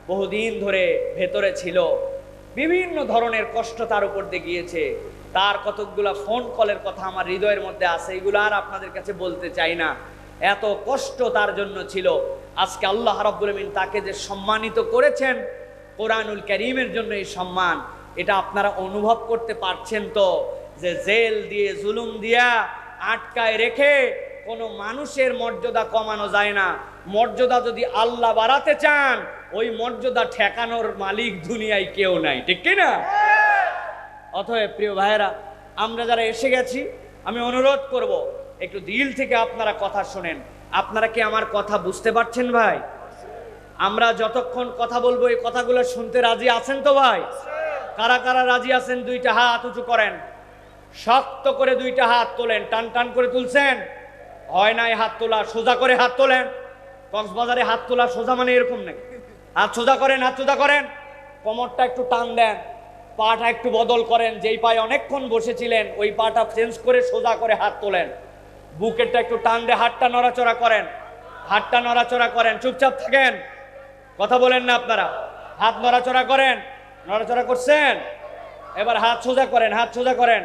[SPEAKER 1] বহুদিন ধরে ভেতরে ছিল, বিভিন্ন ধরনের কষ্ট তার উপর দিয়ে গিয়েছে। তার কতকগুলা ফোন কলের কথা আমার হৃদয়ের মধ্যে আছে, এগুলো আর আপনাদের কাছে বলতে চাই না। এত কষ্ট তার জন্য ছিল। আজকে আল্লাহ রাব্বুল আমিন তাকে যে সম্মানিত করেছেন কোরআনুল কারীমের জন্য, এই সম্মান এটা আপনারা অনুভব করতে পারছেন তো? যে জেল দিয়ে, জুলুম দিয়া আটকায় রেখে কোনো মানুষের মর্যাদা কমানো যায় না। মর্যাদা যদি আল্লাহ বাড়াতে চান, ওই মর্যাদা ঠেকানোর মালিক দুনিয়ায় কেউ নাই, ঠিক কি না? অতএব প্রিয় ভাইয়েরা, আমরা যারা এসে গেছি, আমি অনুরোধ করব একটু দিল থেকে আপনারা কথা শোনেন। আপনারা কি আমার কথা বুঝতে পারছেন ভাই? আমরা যতক্ষণ কথা বলবো এই কথাগুলো শুনতে রাজি আছেন তো ভাই? কারা কারা রাজি আছেন? 2টা হাত উঁচু করেন, শক্ত করে 2টা হাত তোলেন। টান টান করে তুলছেন? হয় নাই হাত তোলা, সোজা করে হাত তোলেন। কক্সবাজারে হাত তোলা সোজা মানে এরকম নাকি? হাত সোজা করেন, হাত সোজা করেন। কোমরটা একটু টান দেন, পাটা একটু বদল করেন। যেই পায়ে অনেকক্ষণ বসেছিলেন ওই পাটা চেঞ্জ করে সোজা করে হাত তোলেন। বুকেরটা একটু টান দিয়ে হাতটা নড়াচড়া করেন, হাতটা নড়াচড়া করেন। চুপচাপ থাকেন, কথা বলেন না আপনারা। হাত নড়াচড়া করেন, নড়াচড়া করছেন। এবার হাত সোজা করেন, হাত সোজা করেন,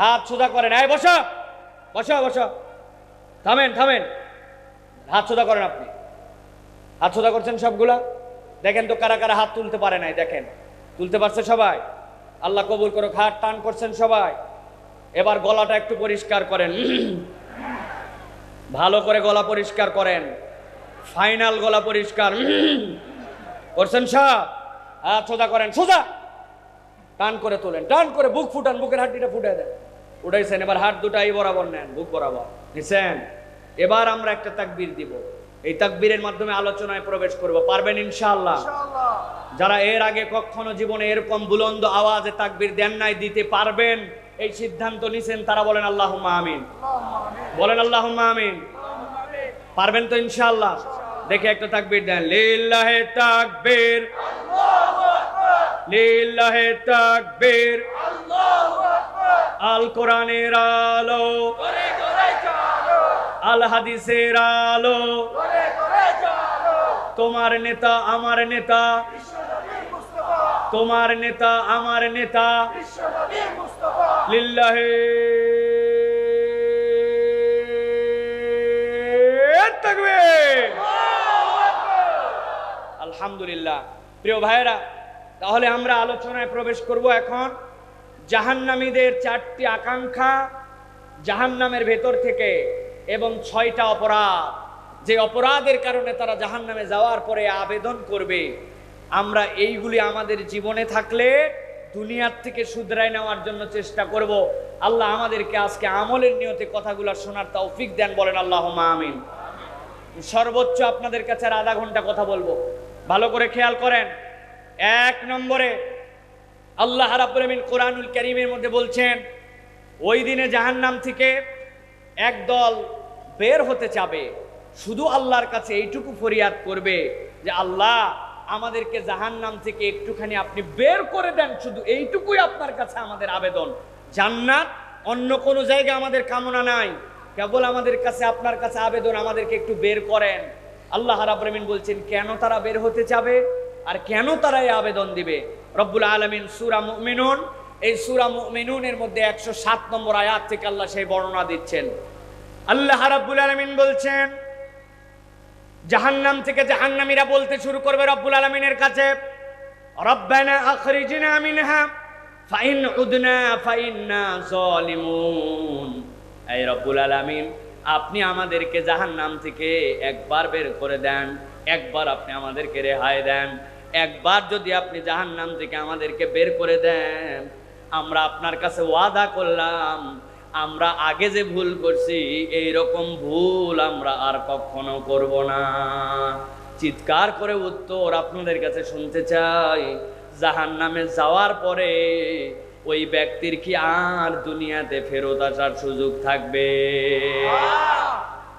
[SPEAKER 1] হাত সোজা করেন। এই বসো, বসো বসো, থামেন থামেন, হাত সোজা করেন। আপনি হাত সোজা করছেন সবগুলা? দেখেন তো কারা কারা হাত তুলতে পারে নাই, দেখেন। তুলতে পারছে সবাই? আল্লাহ কবুল করো। হাত টান করছেন সবাই। এবার গলাটা একটু পরিষ্কার করেন, ভালো করে গলা পরিষ্কার করেন, ফাইনাল গলা পরিষ্কার করছেন সব? হাত সোজা করেন, সোজা টান করে তোলেন, টান করে বুক ফুটান, বুকের হাড্ডিটা ফুটে দেন। উঠাইছেন, এবার হাত দুটাই বরাবর নেন, বুক বরাবর নিছেন। এবার আমরা একটা তাকবীর দিব, এই তাকবীরের মাধ্যমে আলোচনায় প্রবেশ করব। পারবেন ইনশাআল্লাহ? যারা এর আগে কখনো জীবনে এরকম বুলন্দ আওয়াজে তাকবীর দেন নাই, দিতে পারবেন এই সিদ্ধান্ত নিছেন, তারা বলেন আল্লাহুম্মা আমিন। বলেন আল্লাহুম্মা আমিন। পারবেন তো ইনশাআল্লাহ? দেখে একটা তাকবীর দেন। লিল্লাহি তাকবীর, লিল্লাহি তাকবীর, আল কোরআনের আলো, আল হাদিসের আলো, তোমার নেতা আমার নেতা, তোমার নেতা আমার নেতা, লিল্লাহি তাকবীর। আলহামদুলিল্লাহ। প্রিয় ভাইরা, তাহলে আমরা আলোচনায় প্রবেশ করব এখন। জাহান্নামীদের 4টি আকাঙ্ক্ষা জাহান্নামের ভেতর থেকে, এবং 6টা অপরাধ, যে অপরাধের কারণে তারা জাহান্নামে যাওয়ার পরে আবেদন করবে। আমরা এইগুলি আমাদের জীবনে থাকলে দুনিয়ার থেকে শুধরায় নেওয়ার জন্য চেষ্টা করব। আল্লাহ আমাদেরকে আজকে আমলের নিয়তে কথাগুলো শোনার তৌফিক দেন। বলেন আল্লাহুম্মা আমিন। সর্বোচ্চ আপনাদের কাছে আর আধা ঘন্টা কথা বলবো, ভালো করে খেয়াল করেন। 1 নম্বরে আল্লাহ রাব্বুল আমিন কোরআনুল কারীমের মধ্যে বলছেন, ওই দিনে জাহান্নাম থেকে একদল বের হতে চাবে, শুধু আল্লাহর কাছে এইটুকু ফরিয়াদ করবে যে আল্লাহ আমাদেরকে জাহান্নাম থেকে একটুখানি আপনি বের করে দেন, শুধু এইটুকুই আপনার কাছে আমাদের আবেদন। জান্নাত অন্য কোনো জায়গায় আমাদের কামনা নাই, কেবল আমাদের কাছে আপনার কাছে আবেদন, আমাদেরকে একটু বের করেন। আল্লাহ রাব্বুল আমিন বলছেন কেন তারা বের হতে চাবে আর কেন তারা এই আবেদন দিবে। রব্বুল আলামিন সূরা মুমিনুন, এই সূরা মুমিনুনের মধ্যে 107 নম্বর আয়াত থেকে আল্লাহ সেই বর্ণনা দিচ্ছেন। আল্লাহ রাব্বুল আলামিন বলছেন, জাহান্নাম থেকে জাহান্নামীরা বলতে শুরু করবে রব্বুল আলামিনের কাছে, রব্বানা আখরিজনা মিনহা ফাইন উদনা ফাইন্না যালিমুন। এই রব্বুল আলামিন, আপনি আমাদেরকে জাহান্নাম থেকে একবার বের করে দেন, একবার আপনি আমাদেরকে রেহাই দেন। একবার যদি আপনি জাহান্নাম থেকে আমাদেরকে বের করে দেন, আমরা আপনার কাছে ওয়াদা করলাম, আমরা আগে যে ভুল করছি এই রকম ভুল আমরা আর কখনো করব না। চিৎকার করে উত্তর আপনাদের কাছে শুনতে চাই, জাহান্নামে যাওয়ার পরে ওই ব্যক্তির কি আর দুনিয়াতে ফেরত আসার সুযোগ থাকবে?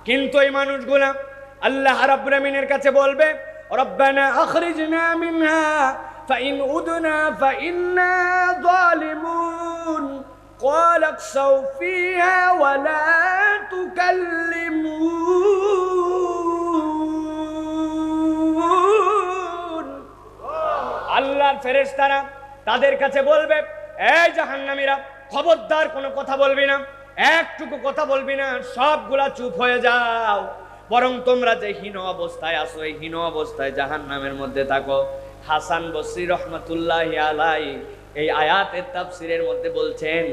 [SPEAKER 1] কিন্তু এই মানুষগুলা আল্লাহ রাব্বুল আমিনের কাছে বলবে, রব্বানা আখরিজনা মিনহা ফাইন উদনা ফাইন্না যালিমুন ক্বালা ইখসাউ ফিহা ওয়া লা তুকাল্লিমুন। আল্লাহর ফেরেশতারা তাদের কাছে বলবে, এই জাহান্নামীরা, খবরদার কোনো কথা বলবি না, একটুকু কথা বলবি না, সবগুলা চুপ হয়ে যাও। বরং তোমরা যে হীন অবস্থায় আছো, এই হীন অবস্থায় জাহান্নামের মধ্যে থাকো। হাসান বসরি রহমাতুল্লাহি আলাইহি এই আয়াতের তাফসীরের মধ্যে বলছেন,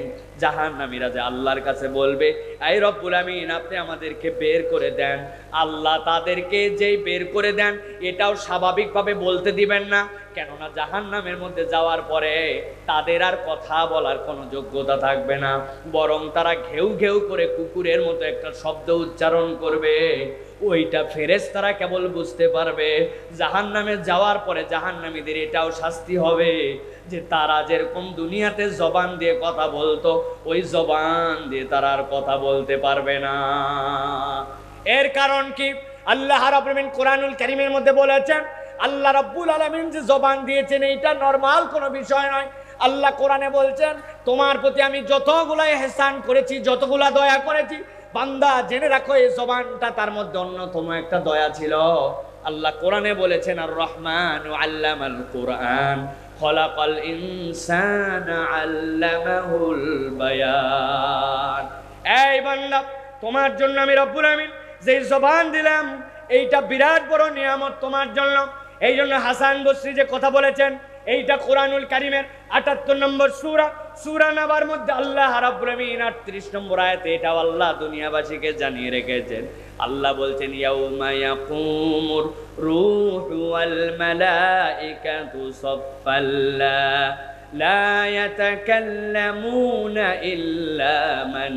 [SPEAKER 1] জাহান্নামীরা যে আল্লাহর কাছে বলবে, এই রব্বুল আমিন আপনি আমাদেরকে বের করে দেন। আল্লাহ তাদেরকে যেই বের করে দেন এটাও স্বাভাবিকভাবে বলতে দিবেন না, কেননা জাহান্নামের মধ্যে যাওয়ার পরে তাদের আর কথা বলার কোনো যোগ্যতা থাকবে না। বরং তারা ঘেউ ঘেউ করে কুকুরের মতো একটা শব্দ উচ্চারণ করবে। ওইটা ফেরেশতারা কেবল বুঝতে পারবে। জাহান্নামে যাওয়ার পরে জাহান্নামীদের এটাও শাস্তি হবে যে তারা যেরকম দুনিয়াতে জবান দিয়ে কথা বলতো, ওই জবান দিয়ে তারা আর কথা বলতে পারবে না। এর কারণ কি? আল্লাহ রাব্বুল আমিন কোরআনুল কারীমের মধ্যে বলেছেন, আল্লাহ রাব্বুল আলামিন যে জবান দিয়েছেন এইটা নরমাল কোনো বিষয় নয়। আল্লাহ কোরআনে বলছেন, তোমার প্রতি আমি যতগুলা ইহসান করেছি, যতগুলা দয়া করেছি, বান্দা জেনে রাখো এই জবানটা তার মধ্যে অন্যতম একটা দয়া ছিল। আল্লাহ কোরআনে বলেছেন, আর রহমান আল্লামাল কোরআন খলাকাল ইনসানা আল্লামাহুল বায়ান। এই বান্দা, তোমার জন্য আমি রব্বুল আমিন যে জবান দিলাম, এইটা বিরাট বড় নিয়ামত তোমার জন্য। এই জন্য হাসান বসরি যে কথা বলেছেন, এইটা কোরআনুল কারীমের ৭৮ নম্বর সূরা, সূরা নাবার মধ্যে আল্লাহ রাব্বুল আমিন ৩৮ নম্বর আয়াতে এটা আল্লাহ দুনিয়াবাসীকে জানিয়ে রেখেছেন। আল্লাহ বলছেন, ইয়াউমা ইয়াকুমুর রূহু ওয়াল মালাইকাতু সাফফাল্লা লা ইয়াতাকাল্লামুনা ইল্লা মান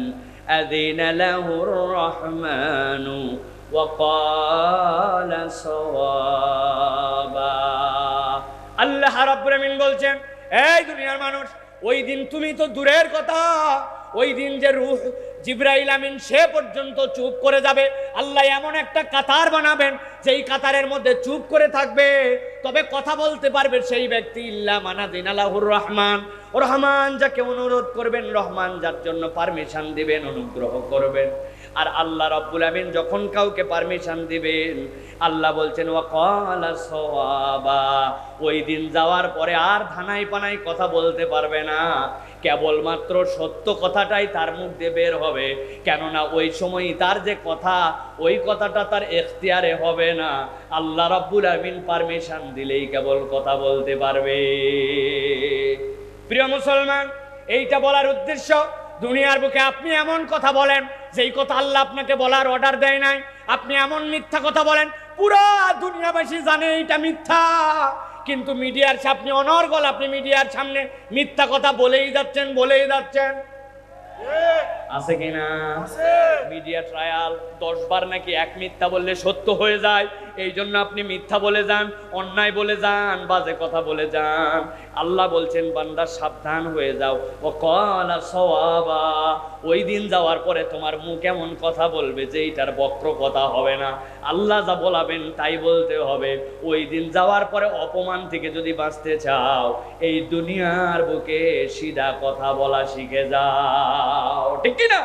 [SPEAKER 1] আযিনা লাহুর রাহমানু ওয়া ক্বালা সাওয়াবা। আল্লাহ রাব্বুল আমিন বলছেন, এই দুনিয়ার মানুষ, ওই দিন তুমি তো দূরের কথা, ওই দিন যে রূহ জিবরাইল আমিন সে পর্যন্ত চুপ করে যাবে। আল্লাহ এমন একটা কাতার বানাবেন যেই কাতারের মধ্যে চুপ করে থাকবে, তবে কথা বলতে পারবে সেই ব্যক্তি ইল্লা মানাদিন আলাহুর রহমান, রহমান যাকে অনুরোধ করবেন, রহমান যার জন্য পারমিশন দিবেন, অনুগ্রহ করবেন। আর আল্লাহ রাব্বুল আমিন যখন কাউকে পারমিশন দিবেন, আল্লাহ বলছেন ওয়া ক্বালা সাওয়াবা, ওই দিন যাওয়ার পরে আর ধানাই পানাই কথা বলতে পারবে না, কেবলমাত্র সত্য কথাটাই তার মুখ দিয়ে বের হবে। কেননা ওই সময় তার যে কথা, ওই কথাটা তার এখতিয়ারে হবে না, আল্লাহ রাব্বুল আমিন পারমিশন দিলেই কেবল কথা বলতে পারবে। প্রিয় মুসলমান, এইটা বলার উদ্দেশ্য, দুনিয়ার বুকে আপনি এমন কথা বলেন যেই কথা আল্লাহ আপনাকে বলার অর্ডার দেয় নাই, আপনি এমন মিথ্যা কথা বলেন পুরা দুনিয়াবাসী জানে এটা মিথ্যা, কিন্তু মিডিয়ার আপনি অনর্গল, আপনি মিডিয়ার সামনে মিথ্যা কথা বলেই যাচ্ছেন। আছে কিনা? মিডিয়া ট্রায়াল 10 বার নাকি এক মিথ্যা বললে সত্য হয়ে যায়, এই জন্য আপনি মিথ্যা বলে যান, অন্যায় বলে যান, বাজে কথা বলে যান। আল্লাহ বলছেন, বান্দা সাবধান হয়ে যাও, ও ক্বালা সাওয়াবা, ওই দিন যাওয়ার পরে তোমার মুখ এমন কথা বলবে যে এইটার বক্র কথা হবে না, আল্লাহ যা বলাবেন তাই বলতে হবে। ওই দিন যাওয়ার পরে অপমান থেকে যদি বাঁচতে চাও, এই দুনিয়ার বুকে সিধা কথা বলা শিখে যাও, ঠিক কি না?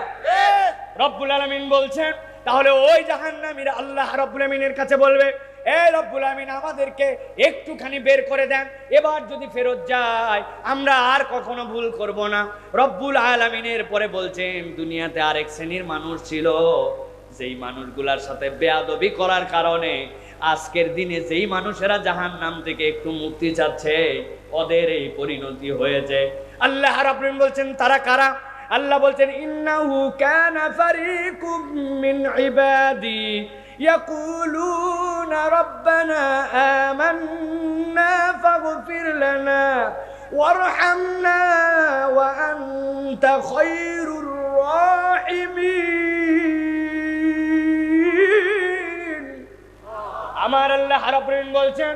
[SPEAKER 1] রব্বুল আলামিন বলছেন, তাহলে ওই জাহান্নামীরা আল্লাহ রব্বুল আমিনের কাছে বলবে, এই রব্বুল আমিন আমাদেরকে একটুখানি বের করে দেন, এবার যদি ফেরত যায় আমরা আর কখনো ভুল করব না। রব্বুল আলামিনের পরে বলছেন, দুনিয়াতে আরেক শ্রেণীর মানুষ ছিল, যেই মানুষগুলার সাথে বেয়াদবি করার কারণে আজকের দিনে যেই মানুষেরা জাহান্নাম থেকে একটু মুক্তি চাচ্ছে, ওদের এই পরিণতি হয়েছে। আল্লাহ রাব্বুল আমিন বলছেন, তারা কারা? আল্লাহ বলছেন, ইন্নাহু কানা ফারিকুম মিন ইবাদি ইয়াকুলুনা রাব্বানা আমান্না ফাগফির লানা ওয়ারহামনা ওয়া আনতা খায়রুর রাহিমিন। আমার আল্লাহ রাব্বুল আমিন বলছেন,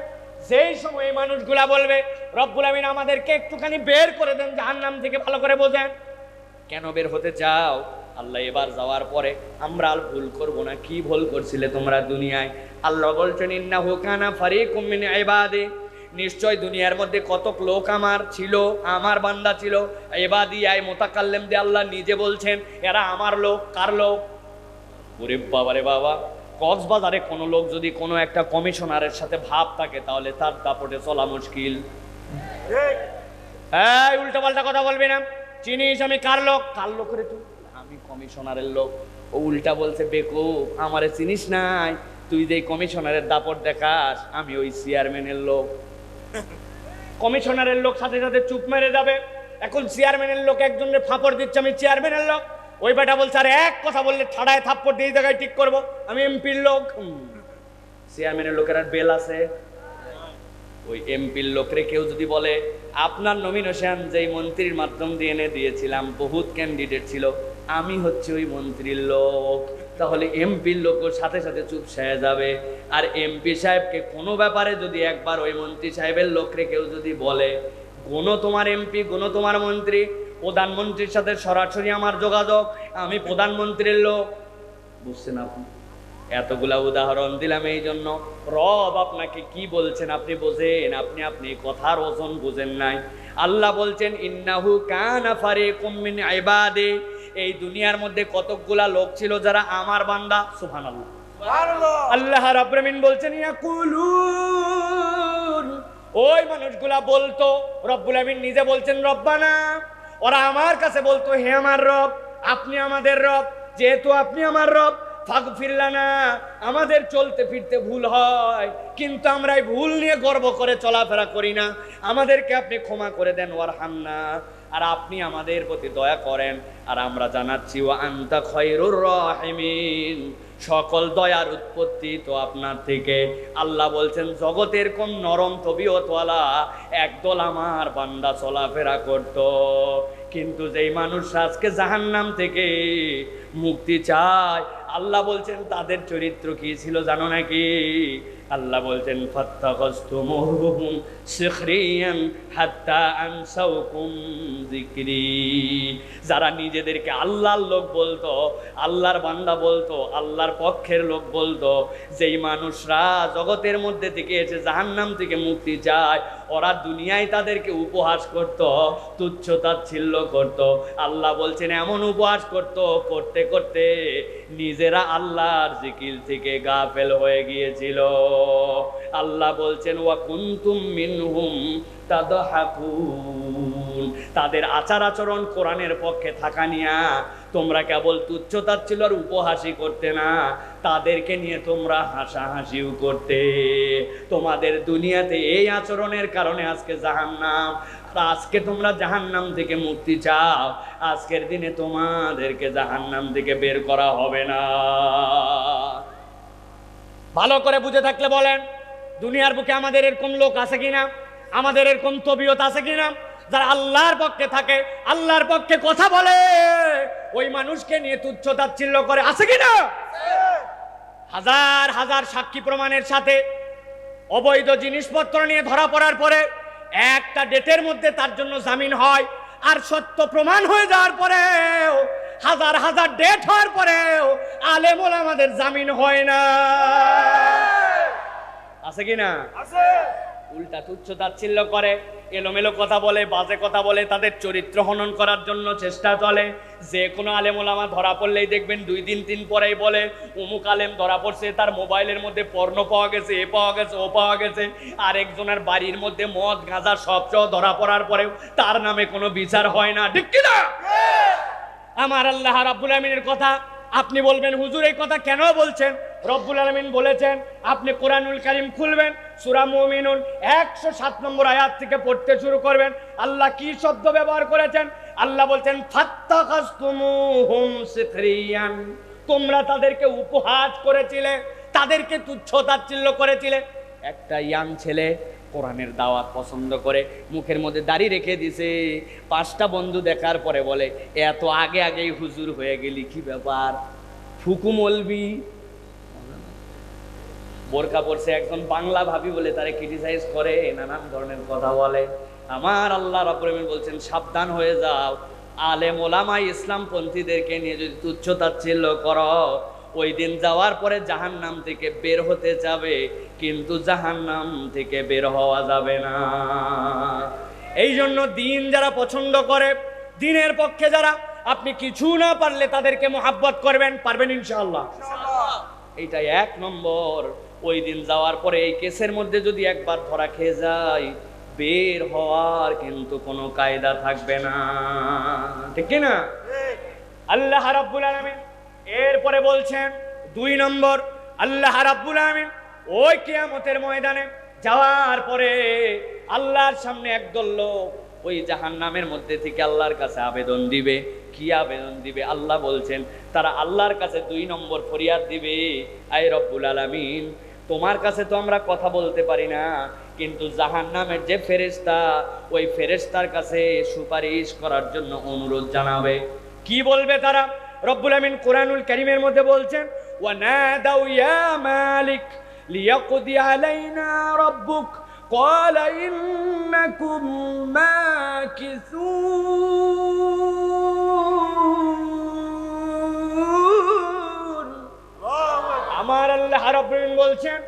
[SPEAKER 1] যেই সময় মানুষগুলা বলবে, রব্বুল আমিন আমাদেরকে একটুখানি বের করে দেন জাহান্নাম থেকে, ভালো করে বোঝেন কেন বের হতে চাও। আল্লাহ এবার যাওয়ার পরে আমরা আর ভুল করব না। কি ভুল করছিলে তোমরা দুনিয়ায়? আল্লাহ বলছেন, ইন্নাহু কানা ফারিকুম মিন ইবাদি, নিশ্চয় দুনিয়ার মধ্যে কতক লোক আমার ছিল, আমার বান্দা ছিল। ইবাদি আই মুতাকাল্লিম দিয়ে আল্লাহ নিজে বলছেন, এরা আমার লোক। কার লোক? ওরে বাবা রে বাবা, কক্সবাজারে কোনো লোক যদি কোনো একটা কমিশনারের সাথে ভাব থাকে, তাহলে তার দাপটে চলা মুশকিল। এই উল্টাপাল্টা কথা বলবি না। চিনিস আমি কার লোক? কার লোক রে তুই? আমি কমিশনারের লোক। ও উল্টা বলছে, বেকুব, আমারে চিনিস নাই, তুই যে কমিশনারের দাপট দেখাস, আমি ওই চেয়ারম্যানের লোক। কমিশনারের লোক সাথে সাথে চুপ মেরে যাবে। এখন চেয়ারম্যানের লোক একজনের ফাঁপড় দিচ্ছে, আমি চেয়ারম্যানের লোক। ওই বেটা বলছে, আর এক কথা বললে ঠাড়ায় থাপ্পড় দিয়ে জায়গায় ঠিক করবো, আমি এমপির লোক। চেয়ারম্যানের লোকের আর বেল আছে? ওই এমপির লোকরে কেউ যদি বলে, আপনার নমিনেশন যেই মন্ত্রীর মাধ্যম দিয়ে এনে দিয়েছিলাম, বহুত ক্যান্ডিডেট ছিল, আমি হচ্ছে ওই মন্ত্রীর লোক, তাহলে এমপির লোকও সাথে সাথে চুপ সেরে যাবে। আর এমপি সাহেবকে কোনো ব্যাপারে যদি একবার ওই মন্ত্রী সাহেবের লোকরে কেউ যদি বলে, কোনো তোমার এমপি, কোনো তোমার মন্ত্রী, প্রধানমন্ত্রীর সাথে সরাসরি আমার যোগাযোগ, আমি প্রধানমন্ত্রীর লোক, বুঝছেন আপনি? এতগুলা উদাহরণ দিলাম এই জন্য, রব আপনাকে কি বলছেন আপনি বোঝেন, আপনি কথার ওজন বোঝেন নাই। আল্লাহ বলছেন, ইন্নাহু কানা ফারিকুম মিন ইবাদি, এই দুনিয়ার মধ্যে কতকগুলা লোক ছিল যারা আমার বান্দা। সুবহানাল্লাহ, সুবহানাল্লাহ। আল্লাহ রাব্বুল আমিন বলছেন, ইয়াকুলুন, ওই মানুষগুলা বলতো, রব্বুল আমিন নিজে বলছেন রব্বানা, ওরা আমার কাছে বলতো, হে আমার রব, আপনি আমাদের রব, যেহেতু আপনি আমার রব, ফাগফির লানা, আমাদের চলতে ফিরতে ভুল হয়, কিন্তু আমরা এই ভুল নিয়ে গর্ব করে চলাফেরা করি না, আমাদেরকে আপনি ক্ষমা করে দেন, ওয়ারহামনা, আর আপনি আমাদের প্রতি দয়া করেন। আর আমরা জানাচ্ছি ওয়া আনতা খায়রুর রাহিমিন, সকল দয়ার উৎপত্তি তো আপনার থেকে। আল্লাহ বলছেন জগতের কোন নরম তবিয়তওয়ালা একদল আমার বান্দা চলাফেরা করত, কিন্তু যেই মানুষ আজকে জাহান্নাম থেকে মুক্তি চায়, আল্লাহ বলছেন তাদের চরিত্র কি ছিল জানো নাকি? আল্লাহ বলছেন ফাত্তাখাযতুমুহুম সিখরিয়ান হাত্তা আনসাউকুম যিকরি, যারা নিজেদেরকে আল্লাহর লোক বলতো, আল্লাহর বান্দা বলতো, আল্লাহর পক্ষের লোক বলতো, যেই মানুষরা জগতের মধ্যে থেকে এসে জাহান্নাম থেকে মুক্তি চায়, ওরা দুনিয়ায় তাদেরকে উপহাস করত, তুচ্ছ তাচ্ছিল্য করত। আল্লাহ বলছেন এমন উপহাস করত, করতে করতে নিজেরা আল্লাহর জিকির থেকে গাফেল হয়ে গিয়েছিল। আল্লাহ বলছেন ওয়া কুনতুম মিনহুম তাদহাকুন, তাদের আচার আচরণ কোরআনের পক্ষে থাকা নিয়া তোমরা কেবল তুচ্ছ তাচ্ছিল্য আর উপহাসই করতে না, তাদেরকে নিয়ে তোমরা হাসাহাসিও করতে। তোমাদের দুনিয়াতে এই আচরণের কারণে আজকে জাহান্নাম, আর আজকে তোমরা জাহান্নাম থেকে মুক্তি চাও, আজকের দিনে তোমাদেরকে জাহান্নাম থেকে বের করা হবে না। ভালো করে বুঝে থাকলে বলেন, দুনিয়ার বুকে আমাদের এরকম লোক আছে কিনা, আমাদের এরকম তবিয়ত আছে কিনা, যারা আল্লাহর পক্ষে থাকে, আল্লাহর পক্ষে কথা বলে, ওই মানুষকে নিয়ে তুচ্ছ তাচ্ছিল্য করে, আছে কিনা? হাজার হাজার সাক্ষী প্রমাণের সাথে অবৈধ জিনিসপত্র নিয়ে ধরা পড়ার পরে একটা ডেটের মধ্যে তার জন্য জামিন হয়, আর সত্য প্রমাণ হয়ে যাওয়ার পরেও, হাজার হাজার ডেট হওয়ার পরেও আলেম ওলামাদের জামিন হয় না। আছে কিনা? আছে। উল্টা তুচ্ছ তাচ্ছিল্য করে, এলোমেলো কথা বলে, বাজে কথা বলে, তাদের চরিত্র হনন করার জন্য চেষ্টা চলে। যে কোনো আলেম ওলামা ধরা পড়লেই দেখবেন 2 দিন 3 পরেই বলে অমুক আলেম ধরা পড়ছে, তার মোবাইলের মধ্যে পর্ন পাওয়া গেছে, এ পাওয়া গেছে, ও পাওয়া গেছে। আরেকজনের বাড়ির মধ্যে মদ গাঁজা সব ধরা পড়ার পরেও তার নামে কোনো বিচার হয় না। ঠিক কিনা? আমার আল্লাহ রাব্বুল আমিনের কথা আপনি বলবেন হুজুর এই কথা কেন বলছেন? রব্বুল আলামিন বলেছেন, আপনি কোরআনুল কারীম খুলবেন, সূরা মুমিনুন 107 নম্বর আয়াত থেকে পড়তে শুরু করবেন। আল্লাহ কি শব্দ ব্যবহার করেছেন? আল্লাহ বলছেন ফাত্তাখাযতুমুহুম সিখরিয়ান, তোমরা তাদেরকে উপহাস করেছিলে, তাদেরকে তুচ্ছ তাচ্ছিল্য করেছিলে। একটা ইয়াং ছেলে কোরআনের দাওয়াত পছন্দ করে, মুখের মধ্যে দাড়ি রেখে দিছে, 5টা বন্ধু দেখার পরে বলে এত আগে আগেই হুজুর হয়ে গেলি, কি ব্যাপার? ফুকু মলবি, বোরকা পরছে, একজন বাংলা ভাবি বলে তারে ক্রিটিসাইজ করে, নানান ধরনের কথা বলে। আমার আল্লাহ রাব্বুল আমিন বলছেন সাবধান হয়ে যাও, আলেম ওলামা ইসলাম পন্থীদেরকে নিয়ে যদি তুচ্ছ তাচ্ছিল্য করো, ওই দিন যাওয়ার পরে জাহান্নাম থেকে বের হতে যাবে, কিন্তু জাহান্নাম থেকে বের হওয়া যাবে না। এই জন্য দিন যারা পছন্দ করে, দিনের পক্ষে যারা, আপনি কিছু না পারলে তাদেরকে মোহাব্বত করবেন, পারবেন ইনশাআল্লাহ। এইটা 1 নম্বর। ওই দিন যাওয়ার পরে এই কেসের মধ্যে যদি একবার ধরা খেয়ে যায়, বের হওয়ার কিন্তু কোনো কায়দা থাকবে না। ঠিক না? আল্লাহ রাব্বুল আলামিন এরপরে বলছেন 2 নম্বর, আল্লাহ রাব্বুল আলামিন ওই কিয়ামতের ময়দানে যাওয়ার পরে আল্লাহর সামনে একদল লোক ওই জাহান্নামের মধ্যে থেকে আল্লাহর কাছে আবেদন দিবে। কি আবেদন দিবে? আল্লাহ বলছেন তারা আল্লাহর কাছে 2 নম্বর ফরিয়াদ দিবে, আয় রব্বুল আলামিন, তোমার কাছে তো আমরা কথা বলতে পারি না, কিন্তু জাহান্নামের যে ফেরেশতা, ওই ফেরেশতার কাছে সুপারিশ করার জন্য অনুরোধ জানাবে। কি বলবে তারা? রব্বুল আমিন কোরআনুল কারীমের মধ্যে বলছেন ওয়া নাদাউ ইয়া মালিক লিয়াকদি আলাইনা রাব্বুক ক্বালা ইন্নাকুম মাকিসুন। আমার আল্লাহ রাব্বুল আমিন বলছেন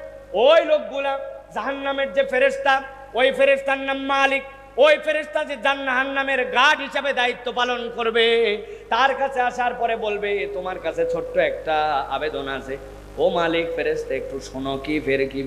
[SPEAKER 1] ওই লোকগুলা, জাহান্নামের যে ফেরেশতা, ওই ফেরেশতার নাম মালিক, ওই ফেরেশতা যে জাহান্নামের গার্ড হিসাবে দায়িত্ব পালন করবে, তার কাছে আসার পরে বলবে তোমার কাছে ছোট্ট একটা আবেদন আছে। ও মালিক, ফেরেশতা একটু শোনো, কি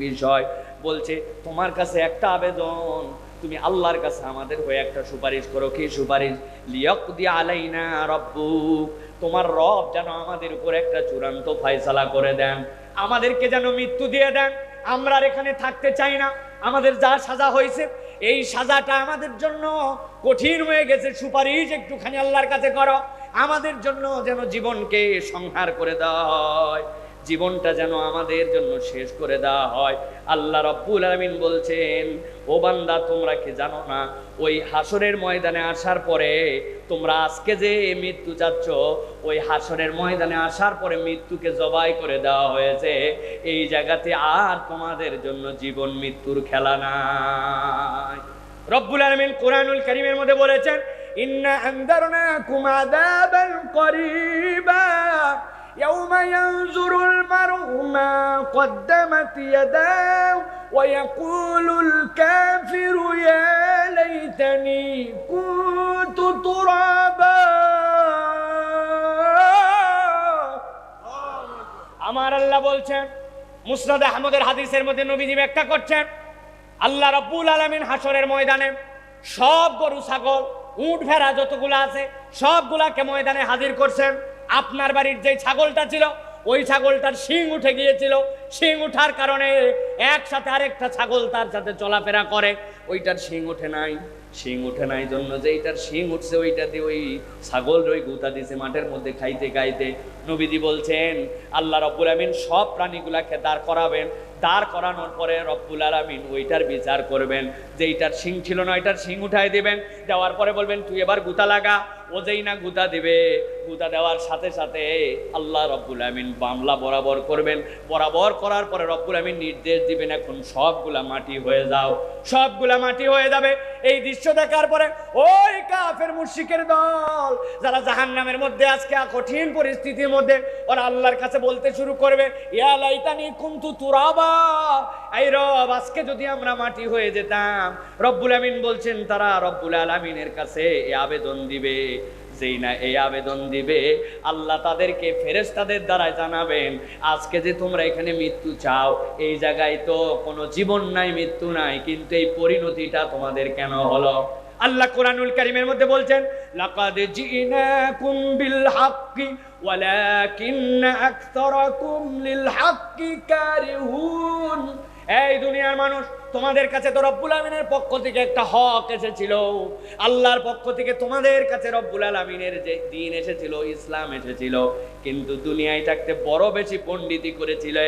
[SPEAKER 1] বিষয়? বলছে তোমার কাছে একটা আবেদন, তুমি আল্লাহর কাছে আমাদের হয়ে একটা সুপারিশ করো। কি সুপারিশ? লিয়াকদি আলাইনা রাব্বুক, তোমার রব যেন আমাদের উপর একটা চূড়ান্ত ফয়সালা করে দেন, আমাদেরকে যেন মৃত্যু দিয়ে দেন। আমরা আর এখানে থাকতে চাই না, আমাদের যা সাজা হয়েছে এই সাজাটা আমাদের জন্য কঠিন হয়ে গেছে, সুপারিশ একটুখানি আল্লাহর কাছে করো, আমাদের জন্য যেন জীবনকে সংহার করে দেওয়া হয়, জীবনটা যেন আমাদের জন্য শেষ করে দেওয়া হয়। আল্লাহ রাব্বুল আলামিন বলছেন, ও বান্দা তোমরা কি জানো না ওই হাসরের ময়দানে আসার পরে, তোমরা আজকে যে মৃত্যু চাচ্ছ, ওই হাসরের ময়দানে আসার পরে মৃত্যুকে জবাই করে দেওয়া হয়েছে, এই জায়গাতে আর তোমাদের জন্য জীবন মৃত্যুর খেলা নাই। রব্বুল আলামিন কোরআনুল কারীমের মধ্যে বলেছেন, ইন্না আনযারনাকুম আযাবান করিবা يوم ينظر المرء ما قدمت يداه ويقول الكافر يا ليتني كنت ترابا। আমার আল্লাহ বলছেন, মুসনাদ আহমদের হাদিসের মধ্যে নবীজি ব্যাখ্যা করছেন, আল্লাহ রাব্বুল আলামিন হাসরের ময়দানে সব গরু ছাগল উট ভেড়া যতগুলো আছে সবগুলাকে ময়দানে হাজির করছেন। আপনার বাড়ির যে ছাগলটা ছিল ওই ছাগলটার শিং উঠে গিয়েছিল, শিং উঠার কারণে একসাথে আরেকটা ছাগল তার সাথে চলাফেরা করে, ওইটার শিং উঠে নাই, শিং উঠে নাই জন্য যে এইটার শিং উঠছে ওইটা দিয়ে ওই ছাগল ওই গুতা দিছে মাঠের মধ্যে খাইতে খাইতে। নবীজি বলছেন আল্লাহ রব্বুল আলামিন সব প্রাণীগুলাকে দাঁড় করাবেন, দাঁড় করানোর পরে রব্বুল আলামিন ওইটার বিচার করবেন, যে এইটার শিং ছিল না ওইটার শিং উঠাই দিবেন, দেওয়ার পরে বলবেন তুই এবার গুতা লাগা। ও যেই না গুতা দিবে, গুতা দেওয়ার সাথে সাথে আল্লাহ রব্বুল আলামিন মামলা বরাবর করবেন, বরাবর করার পরে রব্বুল আলামিন নির্দেশ দিবেন এখন সবগুলা মাটি হয়ে যাও, সবগুলা মাটি হয়ে যাবে। এই দৃশ্য দেখার পরে ওই কাফের মুশরিকের দল যারা জাহান্নামের মধ্যে আজকে কঠিন পরিস্থিতির মধ্যে, ওরা আল্লাহর কাছে বলতে শুরু করবে, ইয়া লাইতানি কুনতু তুরাবা, এই রব আজকে যদি আমরা মাটি হয়ে যেতাম। রব্বুল আলামিন বলছেন তারা রব্বুল আলামিনের কাছে এই আবেদন দিবে, যেই না এই আবেদন দিবে আল্লাহ তাদেরকে ফেরেশতাদের দ্বারা জানাবেন, আজকে যে তোমরা এখানে মৃত্যু চাও, এই জায়গায় তো কোনো জীবন নাই, মৃত্যু নাই, কিন্তু এই পরিণতিটা তোমাদের কেন হলো? আল্লাহ কোরআনুল কারীমের মধ্যে বলছেন, লাকাদ জিনাকুম বিল হাক্কি ওয়ালাকিন্না আকসারাকুম লিল হাক্কি কারিহুন। এই দুনিয়ার মানুষ, তোমাদের কাছে তো রব্বুল আলামিনের পক্ষ থেকে একটা হক এসেছিল, আল্লাহর পক্ষ থেকে তোমাদের কাছে রব্বুল আলামিনের যে দ্বীন এসেছিল, ইসলাম এসেছিল, কিন্তু দুনিয়ায় থাকতে বড় বেশি পণ্ডিতি করেছিলে,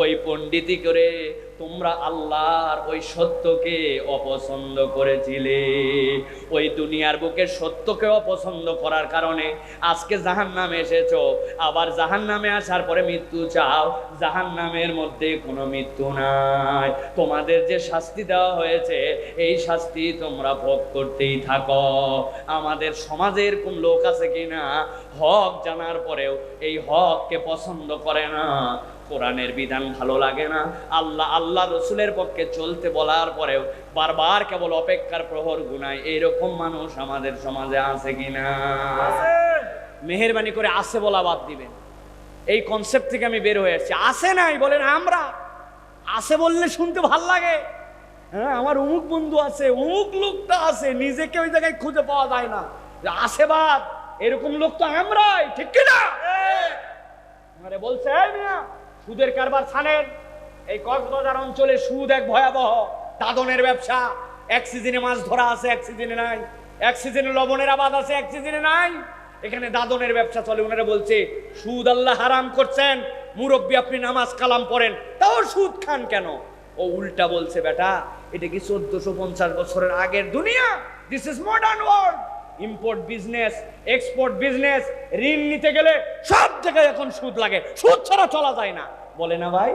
[SPEAKER 1] ওই পণ্ডিতি করে তোমরা আল্লাহর ওই সত্যকে অপছন্দ করেছিলে। ওই দুনিয়ার বুকে সত্যকে অপছন্দ করার কারণে আজকে জাহান্নামে এসেছো, আবার জাহান্নামে আসার পরে মৃত্যু চাও, জাহান্নামের মধ্যে কোনো মৃত্যু নাই। তোমাদের যে শাস্তি দেওয়া হয়েছে এই শাস্তি তোমরা ভোগ করতেই থাকো। আমাদের সমাজের কোন লোক আছে কিনা হক জানার পরেও এই হককে পছন্দ করে না, কোরআনের বিধান ভালো লাগে না, আল্লাহ রসুলের পক্ষে চলতে বলার পরেও বারবার কেবল অপেক্ষার প্রহর গুনায়, এইরকম মানুষ আমাদের সমাজে আছে কিনা? মেহেরবানি করে আছে বলা বাদ দিবেন, এই কনসেপ্ট থেকে আমি বের হয়ে আসছি। আছে নাই বলেন, আমরা আছে বললে শুনতে ভাল লাগে, হ্যাঁ আমার অমুক বন্ধু আছে, অমুক লোকটা আছে, নিজেকে ওই জায়গায় খুঁজে পাওয়া যায় না, আছে বাদ, এরকম লোক তো আমরাই, ঠিক কিনা? আরে বলছে সুদের কারবার ছাড়েন, এই কক্সবাজার অঞ্চলে সুদ এক ভয়াবহ, দাদনের ব্যবসা, এক সিজনে মাছ ধরা আছে এক সিজনে নাই, এক সিজনে লবণের আবাদ আছে এক সিজনে নাই, এখানে দাদনের ব্যবসা চলে। ওনারা বলছে সুদ আল্লাহ হারাম করছেন, মুরব্বী আপনি নামাজ কালাম পড়েন তাও সুদ খান কেন? ও উল্টা বলছে, বেটা এটা কি 1450 বছরের আগের দুনিয়া, this is modern world, import business, export business, ঋণ নিতে গেলে সব জায়গায় এখন সুদ লাগে, সুদ ছাড়া চলা যায় না, বলে না ভাই?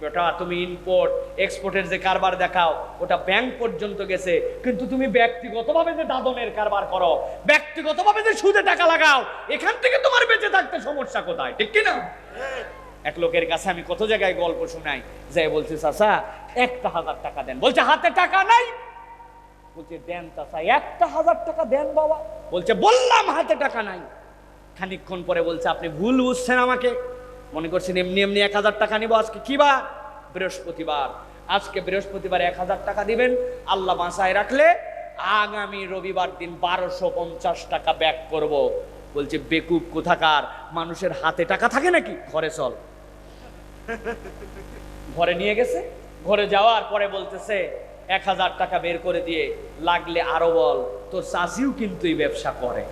[SPEAKER 1] বেটা তুমি ইম্পোর্ট এক্সপোর্টের যে কারবার দেখাও ওটা ব্যাংক পর্যন্ত গেছে, কিন্তু তুমি ব্যক্তিগতভাবে যে দাদনের কারবার করো, ব্যক্তিগতভাবে যে সুদে টাকা লাগাও, এখান থেকে তোমার বেঁচে থাকতে সমস্যা কোথায়, ঠিক কিনা? এক লোকের কাছে আমি কত জায়গায় গল্প শোনাই, যে বলছে চাচা 1000 টাকা দেন, বলছে হাতে টাকা নাই, বলছে দেন চাচা 1000 টাকা দেন বাবা, বলছে বললাম হাতে টাকা নাই। খানিকক্ষণ পরে বলছে আপনি ভুল বুঝছেন আমাকে, মনে করছেন এমনি এমনি 1000 টাকা নিব, আজকে কি বার? বৃহস্পতিবার। আজকে বৃহস্পতিবার 1000 টাকা দিবেন, আল্লাহ বাঁচায় রাখলে আগামী রবিবার দিন 1250 টাকা ব্যাক করব। বলছে বেকুব কোথাকার, মানুষের হাতে টাকা থাকে নাকি? ঘরে চল। ঘরে নিয়ে গেছে, ঘরে যাওয়ার পরে বলতেছে 1000 টাকা বের করে দিয়ে লাগলে আরো বল, তোর চাষিও কিন্তু এই ব্যবসা করে,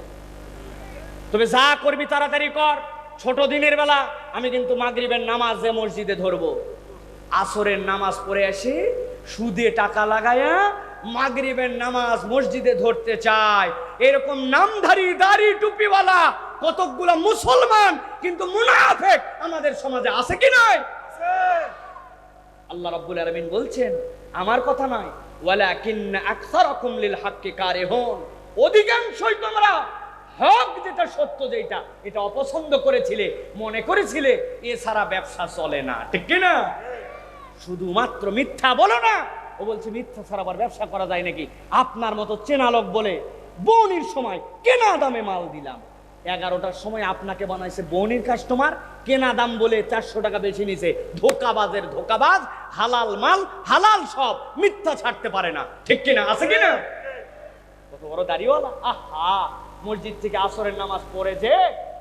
[SPEAKER 1] তবে যা করবি তাড়াতাড়ি কর। ছোট দিনের বেলা আমি কিন্তু মাগরিবের নামাজে মসজিদে ধরবো, আসরের নামাজ পড়ে আসি সুদে টাকা লাগায়া মাগরিবের নামাজ মসজিদে ধরতে চায়। এরকম নামধারী দাড়ি টুপিওয়ালা কতকগুলা মুসলমান কিন্তু মুনাফিক আমাদের সমাজে আছে কি নাই? আল্লাহ রাব্বুল আলামিন বলছেন, আমার কথা নয়, ওয়ালাকিন্না আকসারাকুম লিল হাক্কি কারিহুন, অধিকাংশই তোমরা হক যেটা সত্য যেটা এটা অপছন্দ করেছিলে, মনে করেছিলে এছাড়া ব্যবসা চলে না, ঠিক কি না? শুধুমাত্র মিথ্যা বলো না। ও বলছে মিথ্যা ছাড়া আবার ব্যবসা করা যায় নাকি? আপনার মতো চেনা লোক বলে বউনির সময় কেনা দামে মাল দিলাম, 11টার সময় আপনাকে বানাইছে বউনির কাস্টমার, কেনা দাম বলে 400 টাকা বেশি নিছে। ধোকাবাজের ধোকাবাজ, হালাল মাল হালাল সব, মিথ্যা ছাড়তে পারে না, ঠিক কিনা? আছে কিনা? কত বড় দাড়িওয়ালা! আহা, মসজিদ থেকে আসরের নামাজ পড়ে যে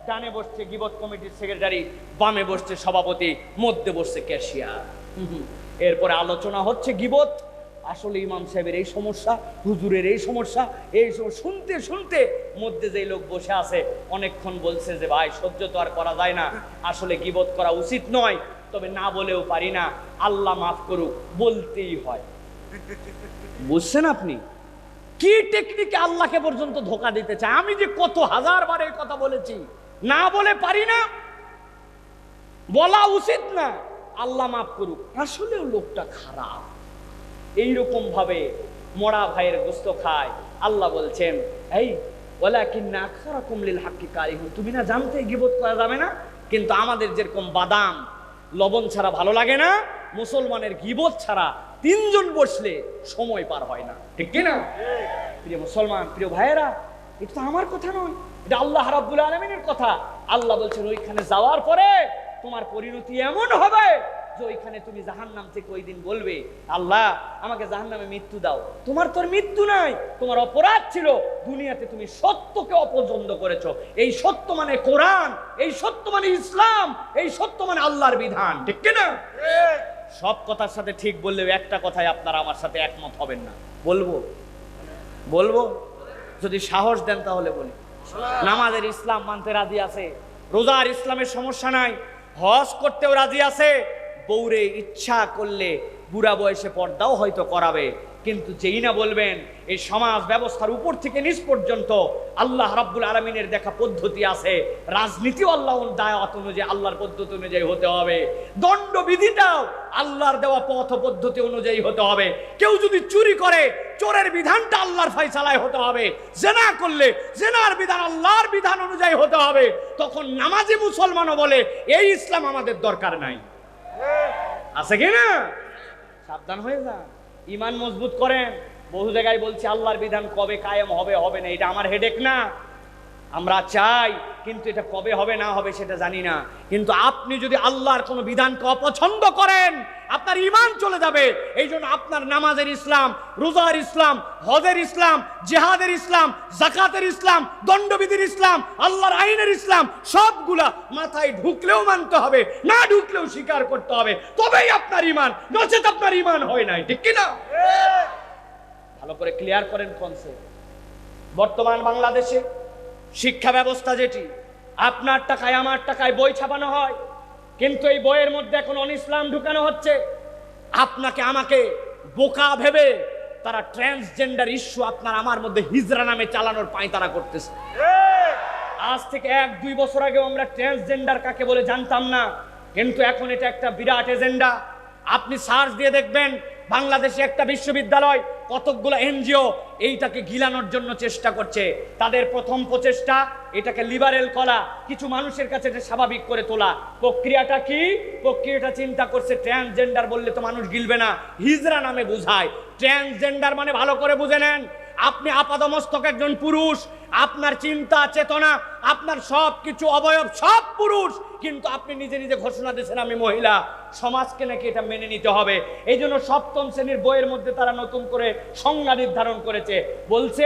[SPEAKER 1] ডানে বসছে গিবত কমিটির সেক্রেটারি, বামে বসছে সভাপতি, মধ্যে বসছে ক্যাশিয়ার। এরপরে আলোচনা হচ্ছে গিবত, আসলে ইমাম সাহেবের এই সমস্যা, হুজুরের এই সমস্যা, এই শুনতে শুনতে মধ্যে যে লোক বসে আছে অনেকক্ষণ বলছে যে ভাই সহ্য তো আর করা যায় না, আসলে গিবত করা উচিত নয়, তবে না বলেও পারি না, আল্লাহ মাফ করুক, বলতেই হয়। বুঝছেন আপনি কি টেকনিকে আল্লাহকে পর্যন্ত ধোকা দিতে চায়? আমি যে কত হাজারবার এই কথা বলেছি, না বলে পারি না, বলা উচিত না, আল্লাহ মাফ করুক, আসলেও লোকটা খারাপ। এইরকম ভাবে মরা ভাইয়ের গোস্ত খায়। আল্লাহ বলছেন, এই ওয়ালাকিন্না আকসারাকুম লিল হাক্কি কারিহুন, তুমি না জানতে গীবত করা যাবে না, কিন্তু আমাদের যেরকম বাদাম লবণ ছাড়া ভালো লাগে না, মুসলমানের গীবত ছাড়া 3 জন বসলে সময় পার হয় না, ঠিক কি না? প্রিয় মুসলমান, প্রিয় ভাইয়েরা, এটা তো আমার কথা নয়, এটা আল্লাহ রাব্বুল আলামিনের কথা। আল্লাহ বলছেন ওইখানে যাওয়ার পরে তোমার পরিণতি এমন হবে যে ওইখানে তুমি জাহান্নাম থেকে ওই দিন বলবে, আল্লাহ আমাকে জাহান্নামে মৃত্যু দাও। তোমার তোর মৃত্যু নাই, তোমার অপরাধ ছিল দুনিয়াতে তুমি সত্যকে অপছন্দ করেছো। এই সত্য মানে কোরআন, এই সত্য মানে ইসলাম, এই সত্য মানে আল্লাহর বিধান, ঠিক কি না? সব কথার সাথে ঠিক বললেও একটা কথায় আপনারা আমার সাথে একমত হবেন না। বলবো যদি সাহস দেন তাহলে বলি। নামাজের ইসলাম মানতে রাজি আছে, রোজার ইসলামের সমস্যা নাই, হজ করতেও রাজি আছে, বউরে ইচ্ছা করলে বুড়া বয়সে পর্দাও হয়তো করাবে, কিন্তু যেই না বলবেন এই সমাজ ব্যবস্থার উপর থেকে নিচ পর্যন্ত আল্লাহ রাব্বুল আলামিনের দেখা পদ্ধতি আছে, রাজনীতিও আল্লাহর দাওয়াত অনুযায়ী, আল্লাহর পদ্ধতি অনুযায়ী হতে হবে, দণ্ডবিধিটাও আল্লাহর দেওয়া পথ পদ্ধতি অনুযায়ী হতে হবে। কেউ যদি চুরি করে চোরের বিধানটা আল্লাহর ফয়সালায় হতে হবে, জেনা করলে জেনার বিধান আল্লাহর বিধান অনুযায়ী হতে হবে। তখন নামাজি মুসলমানও বলে এই ইসলাম আমাদের দরকার নাই, আছে কি না? সাবধান হয়ে যান, ইমান মজবুত করেন। বহু জায়গায় বলছি আল্লাহর বিধান কবে কায়েম হবে হবে না, এটা আমার হেডেক না, আমরা চাই, কিন্তু এটা কবে হবে না হবে সেটা জানি না। কিন্তু আপনি যদি আল্লাহর কোনো বিধানকে অপছন্দ করেন আপনার ঈমান চলে যাবে। এই জন্য আপনার নামাজের ইসলাম, রোজার ইসলাম, হজের ইসলাম, জিহাদের ইসলাম, যাকাতের ইসলাম, দণ্ডবিধির ইসলাম, আল্লাহর আইনের ইসলাম সবগুলা মাথায় ঢুকলেও মানতে হবে, না ঢুকলেও স্বীকার করতে হবে, তবেই আপনার ঈমান, নচেত আপনার ঈমান হয় নাই, ঠিক কি না? ভালো করে ক্লিয়ার করেন কনসেপ্ট। বর্তমান বাংলাদেশে শিক্ষা ব্যবস্থা যেটি আপনার টাকায় আমার টাকায় বই ছাপানো হয়, কিন্তু এই বইয়ের মধ্যে এখন অনইসলাম ঢুকানো হচ্ছে। আপনাকে আমাকে বোকা ভেবে তারা ট্রান্সজেন্ডার ইস্যু আপনার আমার মধ্যে হিজরা নামে চালানোর পায়তারা করতেছে। আজ থেকে 1-2 বছর আগে আমরা ট্রান্সজেন্ডার কাকে বলে জানতাম না, কিন্তু এখন এটা একটা বিরাট এজেন্ডা। আপনি সার্চ দিয়ে দেখবেন বাংলাদেশে একটা বিশ্ববিদ্যালয়, কতকগুলো এনজিও এইটাকে গিলানোর জন্য চেষ্টা করছে। তাদের প্রথম প্রচেষ্টা এটাকে লিবারেল করা, কিছু মানুষের কাছে এটা স্বাভাবিক করে তোলা। প্রক্রিয়াটা কি? প্রক্রিয়াটা চিন্তা করছে ট্রান্সজেন্ডার বললে তো মানুষ গিলবে না, হিজরা নামে বোঝায়। ট্রান্সজেন্ডার মানে ভালো করে বুঝে নেন, আপনি আপাদমস্তক একজন পুরুষ, আপনার চিন্তা চেতনা, আপনার সব কিছু অবয়ব সব পুরুষ, কিন্তু আপনি নিজে নিজে ঘোষণা দিয়েছেন আমি মহিলা। সমাজকে নাকি এটা মেনে নিতে হবে। এই জন্য সপ্তম শ্রেণীর বইয়ের মধ্যে তারা নতুন করে সংজ্ঞা নির্ধারণ করেছে, বলছে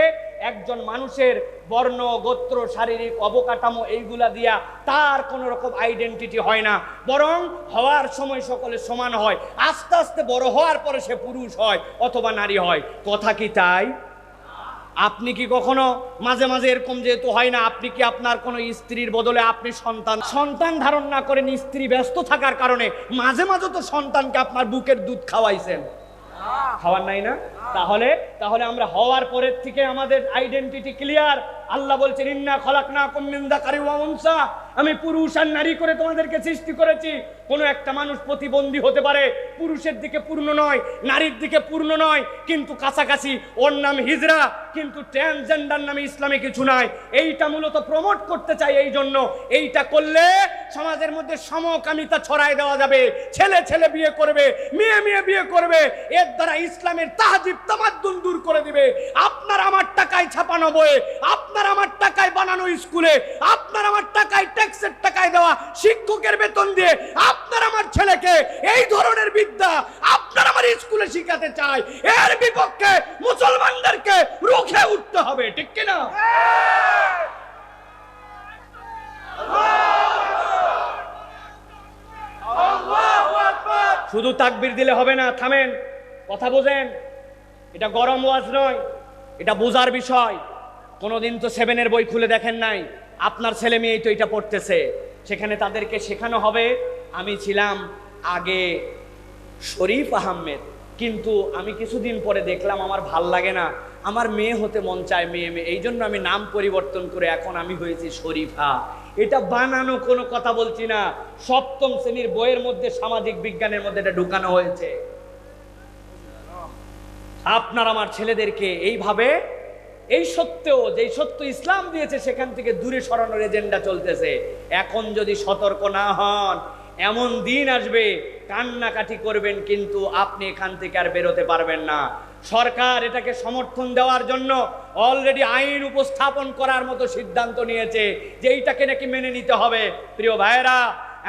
[SPEAKER 1] একজন মানুষের বর্ণ, গোত্র, শারীরিক অবকাঠামো এইগুলা দিয়া তার কোনো রকম আইডেন্টিটি হয় না, বরং হওয়ার সময় সকলে সমান হয়, আস্তে আস্তে বড় হওয়ার পরে সে পুরুষ হয় অথবা নারী হয়। কথা কি তাই? আপনি কি কখনো মাঝে মাঝে এরকম যেহেতু হয় না, আপনি কি আপনার কোনো স্ত্রীর বদলে আপনি সন্তান ধারণ না করেন, স্ত্রী ব্যস্ত থাকার কারণে মাঝে মাঝে তো সন্তানকে আপনার বুকের দুধ খাওয়াইছেন? খাওয়ার নাই না? তাহলে আমরা হওয়ার পরের থেকে আমাদের আইডেন্টিটি ক্লিয়ার। আল্লাহ বলছেন ইন্না খলাকনাকুম মিন যাকারিন ওয়া উনসা, আমি পুরুষ আর নারী করে তোমাদেরকে সৃষ্টি করেছি। কোনো একটা মানুষ প্রতিবন্ধী হতে পারে, পুরুষের দিকে পূর্ণ নয়, নারীর দিকে পূর্ণ নয়, কিন্তু কাছাকাছি, ওর নাম হিজরা, কিন্তু ট্রান্সজেন্ডার নামে ইসলামে কিছু নাই। এইটা মূলত প্রমোট করতে চাই। এই জন্য এইটা করলে সমাজের মধ্যে সমকামিতা ছড়ায় দেওয়া যাবে, ছেলে ছেলে বিয়ে করবে, মেয়ে মেয়ে বিয়ে করবে, এর দ্বারা ইসলামের তাহজিব তামাদ্দুন দূর করে দিবে। আপনার আমার টাকায় ছাপানো বইয়ে, আপনার আমার টাকায় বানানো স্কুলে, আপনার আমার টাকায় ট্যাক্সের টাকায় দেওয়া শিক্ষকের বেতন দিয়ে আপনার আমার ছেলেকে এই ধরনের বিদ্যা আপনার আমার স্কুলে শিখাতে চায়, এর বিপক্ষে মুসলমানদেরকে রুখে উঠতে হবে, ঠিক কিনা? শুধু তাকবীর দিলে হবে না, থামেন, কথা বোঝেন। এটা গরম ওয়াজ নয়, এটা বোঝার বিষয়। কোনোদিন তো 7-এর বই খুলে দেখেন নাই, আপনার ছেলে মেয়ে তো এটা পড়তেছে, সেখানে তাদেরকে শেখানো হবে। আমি ছিলাম আগে শরীফ আহমেদ, কিন্তু আমি কিছুদিন পরে দেখলাম আমার ভাল লাগে না, আমার মেয়ে হতে মন চায়, মেয়ে মেয়ে, এই জন্য আমি নাম পরিবর্তন করে এখন আমি হয়েছি শরীফা। এটা বানানো কোনো কথা বলছি না, সপ্তম শ্রেণীর বইয়ের মধ্যে সামাজিক বিজ্ঞানের মধ্যে এটা ঢুকানো হয়েছে। আপনার আমার ছেলেদেরকে এইভাবে, এই সত্যেও যে সত্য ইসলাম দিয়েছে সেখান থেকে দূরে সরানোর এজেন্ডা চলতেছে। এখন যদি সতর্ক না হন, এমন দিন আসবে কান্নাকাটি করবেন, কিন্তু আপনি এখান থেকে আর বেরোতে পারবেন না। সরকার এটাকে সমর্থন দেওয়ার জন্য অলরেডি আইন উপস্থাপন করার মতো সিদ্ধান্ত নিয়েছে যে এইটাকে নাকি মেনে নিতে হবে। প্রিয় ভাইয়েরা,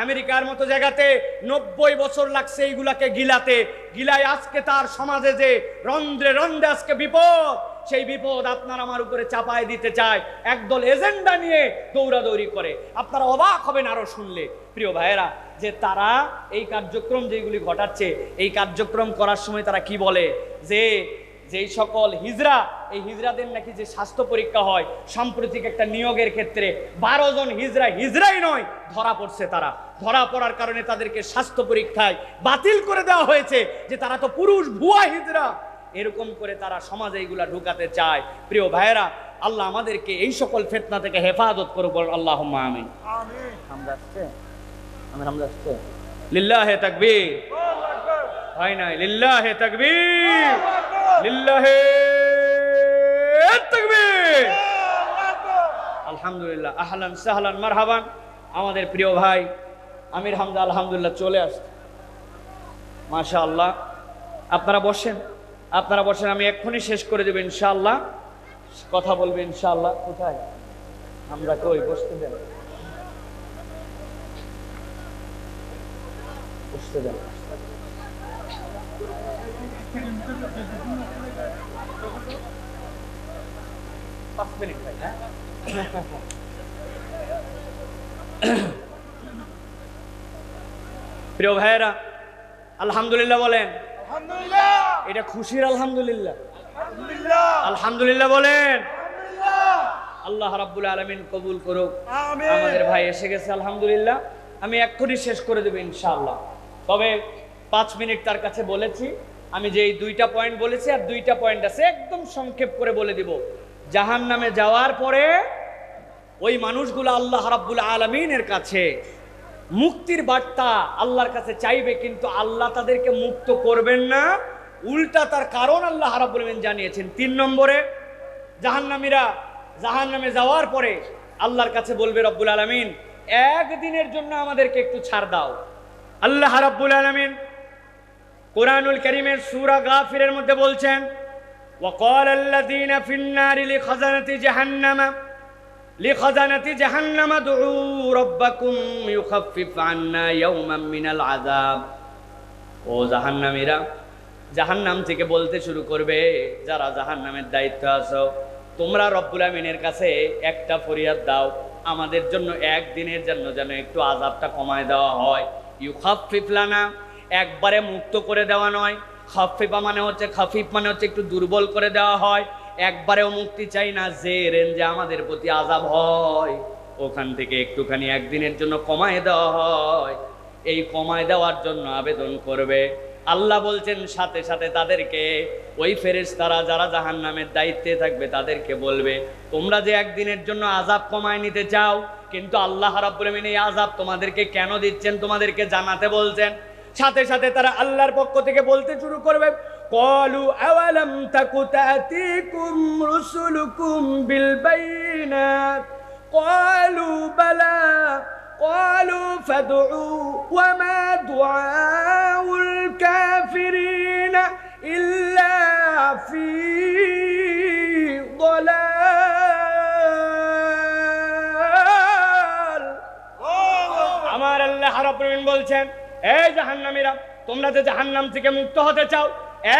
[SPEAKER 1] আমেরিকার মতো জায়গাতে 90 বছর লাগছে এইগুলাকে গিলায় আজকে তার সমাজে যে রন্ধ্রে রন্ধ্রে আজকে বিপদ, সেই বিপদ আপনার আমার উপরে চাপায় দিতে চায়, একদল এজেন্ডা নিয়ে দৌড়াদৌড়ি করে। আপনারা অবাক হবেন আরো শুনলে, প্রিয় ভাইয়েরা, যে তারা এই কার্যক্রম যেগুলি ঘটাচ্ছে, এই কার্যক্রম করার সময় তারা কি বলে, যে যেই সকল হিজরা, এই হিজরাদের নাকি যে স্বাস্থ্য পরীক্ষা হয়, সাম্প্রতিক একটা নিয়োগের ক্ষেত্রে 12 জন হিজরাই নয় ধরা পড়ছে। তারা ধরা পড়ার কারণে তাদেরকে স্বাস্থ্য পরীক্ষায় বাতিল করে দেওয়া হয়েছে, যে তারা তো পুরুষ, ভুয়া হিজরা। এরকম করে তারা সমাজে এইগুলা ঢুকাতে চায়। প্রিয় ভাইয়েরা, আল্লাহ আমাদেরকে এই সকল ফিতনা থেকে হেফাজত করুক, বলেন আল্লাহুম্মা আমিন। আমিন। হামদা আসছে, হামদা আসছে। লিল্লাহে তাকবীর, হয় নাই? লিল্লাহে তাকবীর, লিল্লাহে তাকবীর, আলহামদুলিল্লাহ। আহলান সাহলান মারহাবান। আমাদের প্রিয় ভাই আমির হামজা আলহামদুলিল্লাহ চলে আসছে, মাশাআল্লাহ। আপনারা বসেন, আমি এক্ষুনি শেষ করে দেব ইনশাআল্লাহ, কথা বলবে ইনশাআল্লাহ। কোথায় আমরা কই? বসতে দেন, বসতে দেন। প্রিয় ভাইয়েরা, আলহামদুলিল্লাহ বলেন। এটা খুশির আলহামদুলিল্লাহ, আলহামদুলিল্লাহ বলেন। আল্লাহ রাব্বুল আলামিন কবুল করুক। আমাদের ভাই এসে গেছে আলহামদুলিল্লাহ, আমি এক্ষুনি শেষ করে দেব ইনশাআল্লাহ। তবে 5 মিনিট তার কাছে বলেছি, আমি যে এই 2টা পয়েন্ট বলেছি আর 2টা পয়েন্ট আছে, একদম সংক্ষেপ করে বলে দিব। জাহান্নামে যাওয়ার পরে ওই মানুষগুলো আল্লাহ রাব্বুল আলামিনের কাছে মুক্তির বার্তা আল্লাহর কাছে চাইবে, কিন্তু আল্লাহ তাদেরকে মুক্ত করবেন না, উল্টা তার কারণ আল্লাহ রাব্বুল আলামিন জানিয়েছেন। 3 নম্বরে, জাহান্নামীরা জাহান্নামে যাওয়ার পরে আল্লাহর কাছে বলবে রব্বুল আলামিন, একদিনের জন্য আমাদেরকে একটু ছাড় দাও। আল্লাহ রাব্বুল আলামিন কুরআনুল কারীমের সূরা গাফিরের মধ্যে বলছেন, ওয়াকাল আল্লাযীনা ফিন-নারি লিখাযানাতি জাহান্নামা দুউ রাব্বাকুম ইউখাফফিফ আন্না ইয়াওমান মিনাল আযাব ও জাহান্নামীরা, জাহান্নাম থেকে বলতে শুরু করবে, যারা জাহান্নামের দায়িত্ব আছো, তোমরা রব্বুল আমিনের কাছে একটা ফরিয়াদ দাও, আমাদের জন্য একদিনের জন্য যেন একটু আযাবটা কমায় দেওয়া হয়। ইউখাফফিফ লানা, একবারে মুক্ত করে দেওয়া নয়। খাফিফা মানে হচ্ছে, খাফিফ মানে হচ্ছে একটু দুর্বল করে দেওয়া হয়। একবারেও মুক্তি চাই না, যে রেঞ্জে আমাদের প্রতি আযাব হয় ওখান থেকে একটুখানি একদিনের জন্য কমায় দেওয়া হয়। এই কমায় দেওয়ার জন্য আবেদন করবে। আল্লাহ বলছেন সাথে সাথে তাদেরকে, ওই ফেরেশতারা যারা জাহান্নামের দায়িত্বে থাকবে তাদেরকে বলবে, তোমরা যে একদিনের জন্য আযাব কমায় নিতে চাও, কিন্তু আল্লাহ রাব্বুল আমিন এই আযাব তোমাদেরকে কেন দিচ্ছেন তোমাদেরকে জানাতে বলছেন। সাথে সাথে তারা আল্লাহর পক্ষ থেকে বলতে শুরু করবে, ক্বালু আওয়ালাম তাকু তাতিকুম রুসুলুকুম বিল বাইনাত ক্বালু বালা ক্বালু ফাদউ ওয়া মা দুআউল কাফিরিনা ইল্লা ফি দালাল। আমার আল্লাহ রাব্বুল আমিন বলছেন, এই জাহান্নামীরা, তোমরা যে জাহান্নাম থেকে মুক্ত হতে চাও,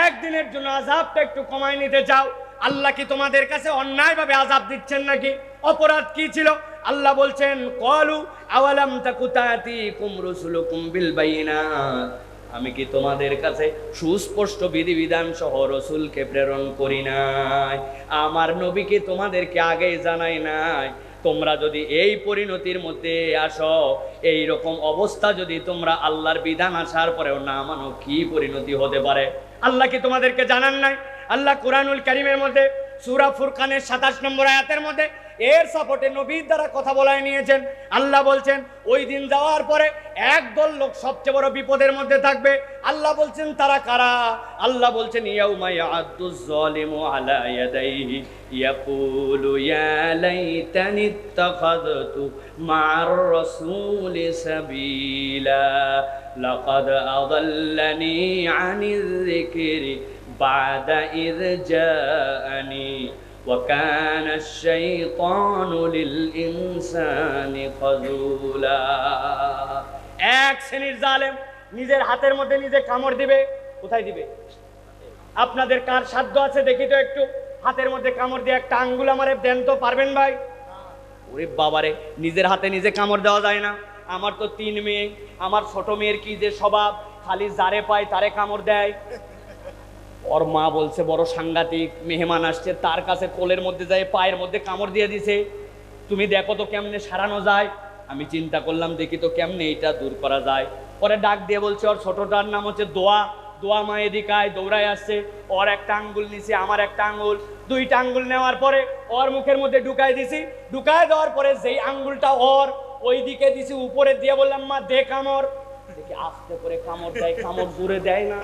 [SPEAKER 1] একদিনের জন্য আযাবটা একটু কমায় নিতে চাও, আল্লাহ কি তোমাদের কাছে অন্যায়ভাবে আযাব দিচ্ছেন নাকি? অপরাধ কি ছিল? আল্লাহ বলছেন, ক্বালু আওয়ালাম তাকু তাতিকুম রুসুলুকুম বিল বাইনাত, আমি কি তোমাদের কাছে সুস্পষ্ট বিধিবিধান সহ রসুলকে প্রেরণ করি নাই? আমার নবীকে তোমাদেরকে আগেই জানাই নাই? তোমরা যদি এই পরিণতির মধ্যে আসো, এই রকম অবস্থা যদি তোমরা আল্লাহর বিধান আসার পরেও না মানো, কি পরিণতি হতে পারে? আল্লাহ কি তোমাদেরকে জানান নাই? আল্লাহ কুরআনুল কারীমের মধ্যে সূরা ফুরকানের 27 নম্বর আয়াতের মধ্যে এর সাপোর্টে নবীর দ্বারা কথা বলায় নিয়েছেন। আল্লাহ বলছেন, ওই দিন যাওয়ার পরে একদল লোক সবচেয়ে বড় বিপদের মধ্যে থাকবে। আল্লাহ বলছেন, তারা কারা? আল্লাহ বলছেন, ইয়াউমা ইয়া'আদ্দুজ যালিমু আলা ইয়াদাইহি ইয়াকুলু ইয়া লাইতানি ইত্তাখাযতু মা'আর রাসূলি সাবিলা লাকাদ আযাল্লানি আনিয যিকরি বা'দা ইয জাআনি وَكَانَ الشَّيْطَانُ لِلْإِنسَانِ خَذُولًا। এক শ্রেণীর জালেম নিজের হাতের মধ্যে নিজে কামড় দিবে। কোথায় দিবে? আপনাদের কার সাধ্য আছে দেখি তো একটু হাতের মধ্যে কামড় দিয়ে একটা আঙ্গুল আমারে দেন তো, পারবেন ভাই? ওরে বাবারে, নিজের হাতে নিজে কামড় দেওয়া যায় না। আমার তো 3 মেয়ে, আমার ছোট মেয়ের কি যে স্বভাব, খালি যারে পায় তারে কামড় দেয়। ওর মা বলছে বড় সাংঘাতিক, মেহমান আসছে, তার কাছে কোলের মধ্যে যায় পায়ের মধ্যে কামড় দিয়ে দিছে, তুমি দেখো তো কেমনে সারানো যায়। আমি চিন্তা করলাম দেখি তো কেমনে এটা দূর করা যায়। পরে ডাক দিয়ে বলছে, ওর ছোটটার নাম হচ্ছে দোয়া। দোয়া মা এদিকায় দৌড়ায় আসছে, ওর একটা আঙ্গুল নিছে, আমার একটা আঙ্গুল, 2টা আঙ্গুল নেওয়ার পরে ওর মুখের মধ্যে ঢুকাই দিছি। ঢুকায় দেওয়ার পরে যেই আঙ্গুলটা ওর ওই দিকে দিছি, উপরে দিয়ে বললাম, মা দে কামড়। দেখি আস্তে করে কামড় দেয়, কামড় জোরে দেয় না।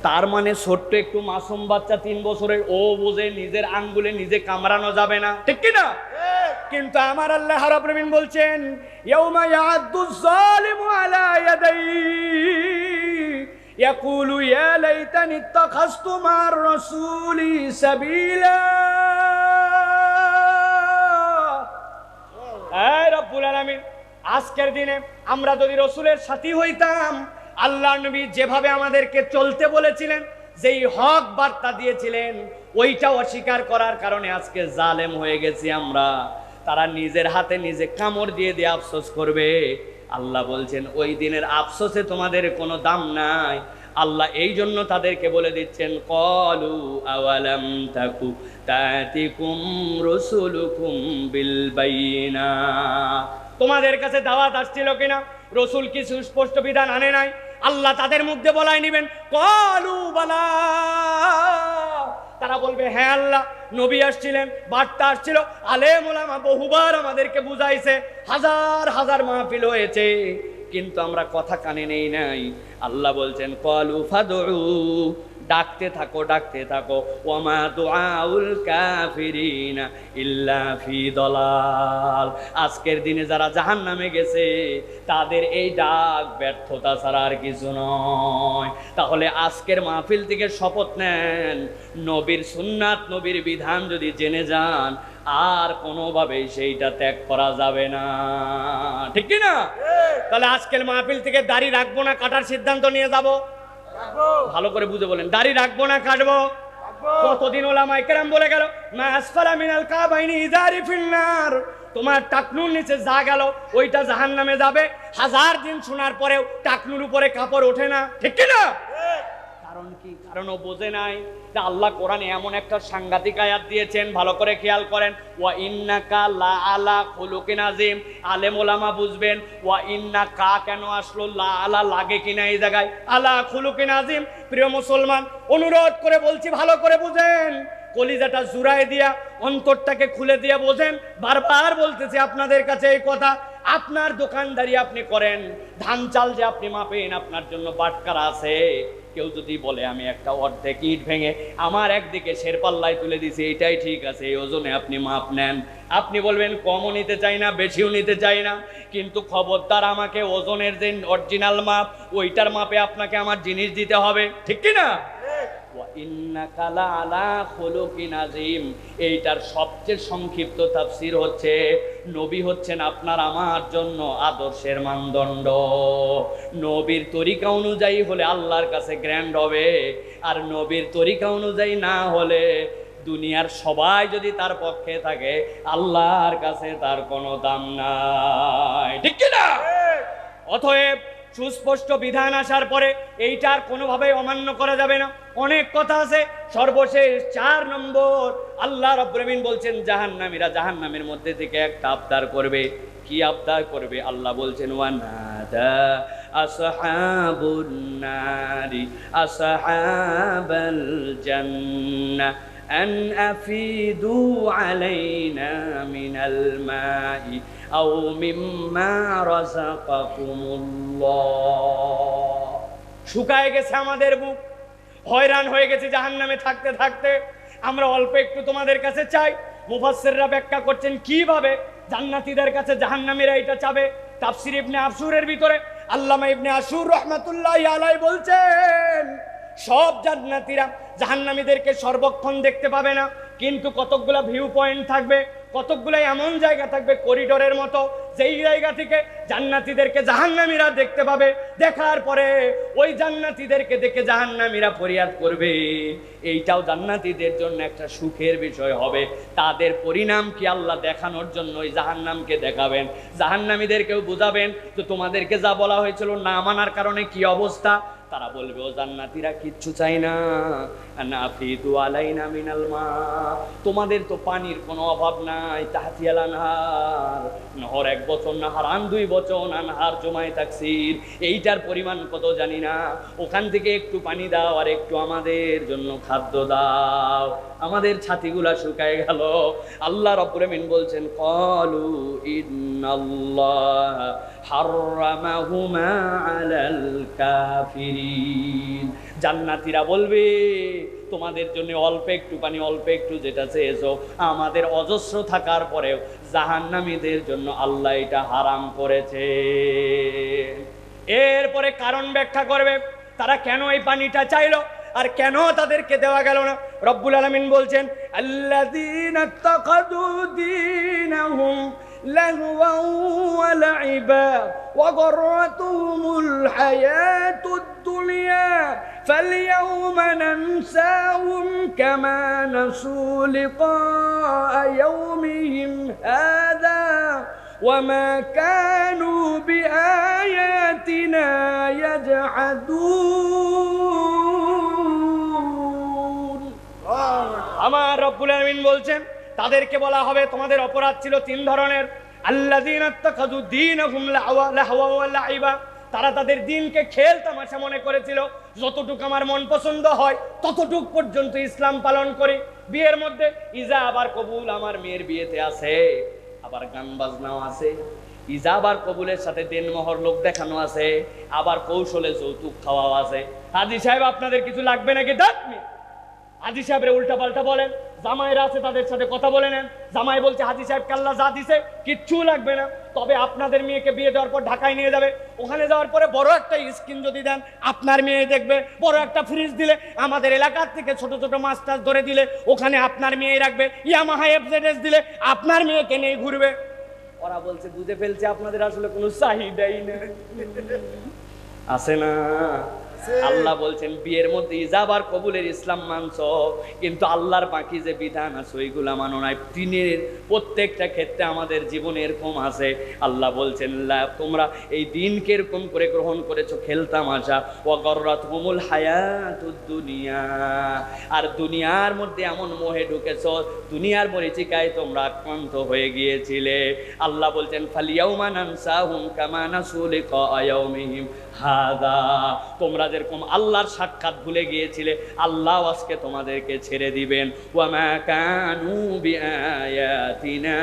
[SPEAKER 1] তার মানে ছোট্ট একটু মাসুম বাচ্চা 3 বছরের, ও বোঝে নিজের আঙ্গুলে নিজে কামড়ানো যাবে না, ঠিক কি না? কিন্তু আমার আল্লাহ রাব্বুল আমিন বলছেন, ইয়াউমা ইয়া'আদ্দুজ যালিমু আলা ইয়াদাইহি ইয়াকুলু ইয়া লাইতানি ইত্তাখাযতু মা'আর রাসূলি সাবিলা। এই রব্বুল আলামিন, আজকের দিনে আমরা যদি রসুলের সাথী হইতাম, আল্লাহ নবী যেভাবে আমাদেরকে চলতে বলেছিলেন, যেই হক বার্তা দিয়েছিলেন, ওইটা অস্বীকার করার কারণে আজকে জালেম হয়ে গেছি আমরা। তারা নিজের হাতে নিজে কামড় দিয়ে দিয়ে আফসোস করবে। আল্লাহ বলছেন, ওই দিনের আফসোসে তোমাদের কোনো দাম নাই। আল্লাহ এই জন্য তাদেরকে বলে দিচ্ছেন, ক্বালু আওয়ালাম তাকু তাতিকুম রুসুলুকুম বিল বাইনাত, তোমাদের কাছে দাওয়াত আসছিল কিনা? রসুল কি সুস্পষ্ট বিধান আনে নাই? আল্লাহ তাদের মধ্যে বলাই নিবেন, ক্বালু বালা। তারা বলবে, হ্যাঁ আল্লাহ, নবী আসছিলেন, বার্তা আসছিল, আলেম ওলামা বহুবার আমাদেরকে বুঝাইছে, হাজার হাজার মাহফিল হয়েছে, কিন্তু আমরা কথা কানে নেই নাই। আল্লাহ বলছেন, ক্বালু ফাদউ ডাকতে থাকো, ডাকতে থাকো। ওয়ামা দুআউল কাফিরিনা ইল্লা ফি দলাল। আজকের দিনে যারা জাহান্নামে গেছে তাদের এই ডাক ব্যর্থতা ছাড়া আর কিছু নয়। তাহলে আজকের মাহফিল থেকে শপথ নেন, নবীর সুন্নাত, নবীর বিধান যদি জেনে যান আর কোনোভাবেই সেইটা ত্যাগ করা যাবে না, ঠিক কি না? তাহলে আজকের মাহফিল থেকে দাড়ি রাখবো না কাটার সিদ্ধান্ত নিয়ে যাব। ভালো করে বুঝে বলেন, দাড়ি রাখবো না কাটবো? কতদিন ওলামায়ে কেরাম বলে গেল, মা আসফালা মিনাল কাবাইনি ইজারি ফিন্নার, তোমার টাকনুর নিচে যা গেল ওইটা জাহান্নামে যাবে। 1000 দিন শোনার পরেও টাকনুর উপরে কাপড় ওঠে না, ঠিক কি না? কারণ কি? কারণ ও বোঝে নাই যে আল্লাহ কোরআনে এমন একটা সাংঘাতিক আয়াত দিয়েছেন, ভালো করে খেয়াল করেন। ওয়া ইন্নাকা লা আলা খুলুকিন আযীম। আলেম ওলামা বুঝবেন ওয়া ইন্নাকা কেন আসলো, লা আলা লাগে কিনা এই জায়গায়, আলা খুলুকিন আযীম। প্রিয় মুসলমান, অনুরোধ করে বলছি ভালো করে বুঝেন, কলিজাটা জুড়ায় দিয়া, অন্তরটাকে খুলে দিয়া বোঝেন। বারবার বলতেছি আপনাদের কাছে এই কথা। আপনার দোকানদারি আপনি করেন, ধান চাল যে আপনি মাপেন, আপনার জন্য বাটকারা আছে। কেউ যদি বলে আমি একটা অর্ধেক ইট ভেঙে আমার একদিকে শেরপাল্লায় তুলে দিছি, এটাই ঠিক আছে, এই ওজনে আপনি মাপ নেন। আপনি বলবেন কমও নিতে চাই না, বেশিও নিতে চাই না, কিন্তু খবরদার আমাকে ওজনের যে অরিজিনাল মাপ ওইটার মাপে আপনাকে আমার জিনিস দিতে হবে, ঠিক কি না? এইটার সবচেয়ে সংক্ষিপ্ত তাফসীর হচ্ছে, নবী হচ্ছেন আপনার আমার জন্য আদর্শের মানদণ্ড। নবীর তরিকা অনুযায়ী হলে আল্লাহর কাছে গ্র্যান্ড হবে, আর নবীর তরিকা অনুযায়ী না হলে দুনিয়ার সবাই যদি তার পক্ষে থাকে আল্লাহর কাছে তার কোনো দাম নাই, ঠিক কি না? অতএব সুস্পষ্ট বিধান আসার পরে এইটার কোনোভাবেই অমান্য করা যাবে না। অনেক কথা আছে। সর্বশেষ 4 নম্বর, আল্লাহ রাব্বুল আমিন বলছেন জাহান্নামীরা জাহান্নামের মধ্যে থেকে একটা আবদার করবে। কি আবদার করবে? আল্লাহ বলছেন ওয়ানাদা আসহাবুন নারি আসহাবাল জান্নাহ আন আফিদু আলাইনা মিনাল মাই আও মিম্মা রাযাকাকুমুল্লাহ। শুকায় গেছে আমাদের বুক, হয়রান হয়ে গেছে জাহান্নামে থাকতে থাকতে। আমরা অল্প একটু তোমাদের কাছে চাই। মুফাসসিররা ব্যাখ্যা করছেন কিভাবে জান্নাতীদের কাছে জাহান্নামীরা এটা চাবে। তাফসীর ইবনে আশুরের ভিতরে আল্লামা ইবনে আশুর রাহমাতুল্লাহি আলাইহি বলছেন, সব জান্নাতীরা জাহান্নামীদেরকে সর্বক্ষণ দেখতে পাবে না, কিন্তু কতকগুলা ভিউ পয়েন্ট থাকবে, কতকগুলো এমন জায়গা থাকবে করিডোরের মতো, যেই জায়গা থেকে জান্নাতীদেরকে জাহান্নামীরা দেখতে পাবে। দেখার পরে ওই জান্নাতীদেরকে দেখে জাহান্নামীরা ফরিয়াদ করবে। এইটাও জান্নাতীদের জন্য একটা সুখের বিষয় হবে। তাদের পরিণাম কি আল্লাহ দেখানোর জন্য ওই জাহান্নামকে দেখাবেন, জাহান্নামীদেরকেও বুঝাবেন তো তোমাদেরকে যা বলা হয়েছিল না মানার কারণে কি অবস্থা। তারা বলবে ও জান্নাতীরা কিচ্ছু চাই না, নাফিদু আলাইনা মিনাল মা, তোমাদের তো পানির কোনো অভাব নাই। তাহতিয়াল আনহার, নহর 1 বছর, নাহার আন 2 বছর, আনহার জমায় তাকসির, এইটার পরিমাণ কত জানি না। ওখান থেকে একটু পানি দাও আর একটু আমাদের জন্য খাদ্য দাও। আমাদের ছাতিগুলা শুকায় গেল। আল্লাহ রাব্বুল আমিন বলছেন ক্বালু ইন্নাল্লাহ হাররামাহুমা আলাল কাফিরিন। জান্নাতীরা বলবে তোমাদের জন্য অল্প একটু পানি, অল্প একটু যেটা চেয়েছো, আমাদের অজস্র থাকার পরেও জাহান্নামীদের জন্য আল্লাহ এটা হারাম করেছে। এরপরে কারণ ব্যাখ্যা করবে তারা কেন এই পানিটা চাইলো আর কেন তাদেরকে দেওয়া গেল না। রব্বুল আলামিন বলছেন আল্লাযীনা ইত্তাখাযু দীনাহুম লাহওয়ান ওয়া লাইবা ওয়া গররাতুহুমুল হায়াতুদ দুনিয়া ফালইয়াওমা নানসাহুম কামা নাসু লিকা ইয়াওমিহিম হাযা ওয়ামা কানু বিআয়াতিনা ইয়াজহাদুন। আমার রব্বুল আলামিন বলছেন তাদেরকে বলা হবে তোমাদের অপরাধ ছিল 3 ধরনের। আল্লাযীনা ইত্তাখাযু দীনাহুম লাহওয়া ওয়া লাইবা, তারা তাদের দিনকে খেল তামাশা মনে করেছিল। যতটুকু আমার মন পছন্দ হয় ততটুক পর্যন্ত ইসলাম পালন করি। বিয়ের মধ্যে ইজা আবার কবুল আমার মেয়ের বিয়েতে আছে, আবার গান বাজনাও আছে। ইজাব আর কবুলের সাথে দেনমোহর লোক দেখানো আছে, আবার কৌশলে যৌতুক খাওয়াও আছে। হাজী সাহেব আপনাদের কিছু লাগবে নাকি? ডাকমি হাজী সাহেবের উল্টা পাল্টা বলেন, জামাইরা আছে তাদের সাথে কথা বলে নেন। জামাই বলছে হাজী সাহেব কাল্লা যা দিছে কিচ্ছু লাগবে না, তবে আপনাদের মেয়েকে বিয়ে দেওয়ার পর ঢাকায় নিয়ে যাবে, ওখানে যাওয়ার পরে বড় একটা স্ক্রিন যদি দেন আপনার মেয়ে দেখবে, বড় একটা ফ্রিজ দিলে, আমাদের এলাকার থেকে ছোট ছোট মাছ টাছ ধরে দিলে ওখানে আপনার মেয়ে রাখবে, ইয়ামাহা এফজেডএস দিলে আপনার মেয়েকে নিয়ে ঘুরবে। ওরা বলছে বুঝে ফেলছে আপনাদের আসলে কোনো চাহিদাই নেই, আছে না? আল্লাহ বলছেন বিয়ের মধ্যে ইজাব আর কবুলের ইসলাম মানছো, কিন্তু আল্লাহর বাকি যে বিধান আছে ওইগুলা মানো নাই। দিনের প্রত্যেকটা ক্ষেত্রে আমাদের জীবনে এরকম আছে। আল্লাহ বলছেন তোমরা এই দিনকে এরকম করে গ্রহণ করেছো খেলতামাশা, ওয়া গররাতহুমুল হায়াতুদ দুনিয়া, আর দুনিয়ার মধ্যে এমন মোহে ঢুকেছো, দুনিয়ার মরিচিকায় তোমরা আক্রান্ত হয়ে গিয়েছিলে। আল্লাহ বলছেন ফালিয়াউমা নানসাহুম কামা নাসু লিকা ইয়াউমিহিম হাদা, তোমরা যেরকম আল্লাহর সাক্ষাৎ ভুলে গিয়েছিলে আল্লাহ আজকে তোমাদেরকে ছেড়ে দিবেন। ওয়ামা কানু বিআয়াতিনা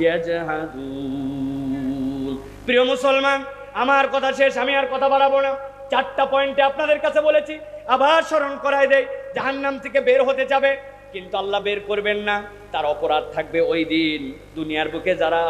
[SPEAKER 1] ইয়াজহাদুন। প্রিয় মুসলমান, আমার কথা শেষ, আমি আর কথা বাড়াবো না। 4টা পয়েন্টে আপনাদের কাছে বলেছি, আবার স্মরণ করাই দেই। জাহান্নাম থেকে বের হতে যাবে, কিন্তু আল্লাহ বের করবেন না, তার অপরাধ থাকবে ওই দিন। দুনিয়ার বুকে যারা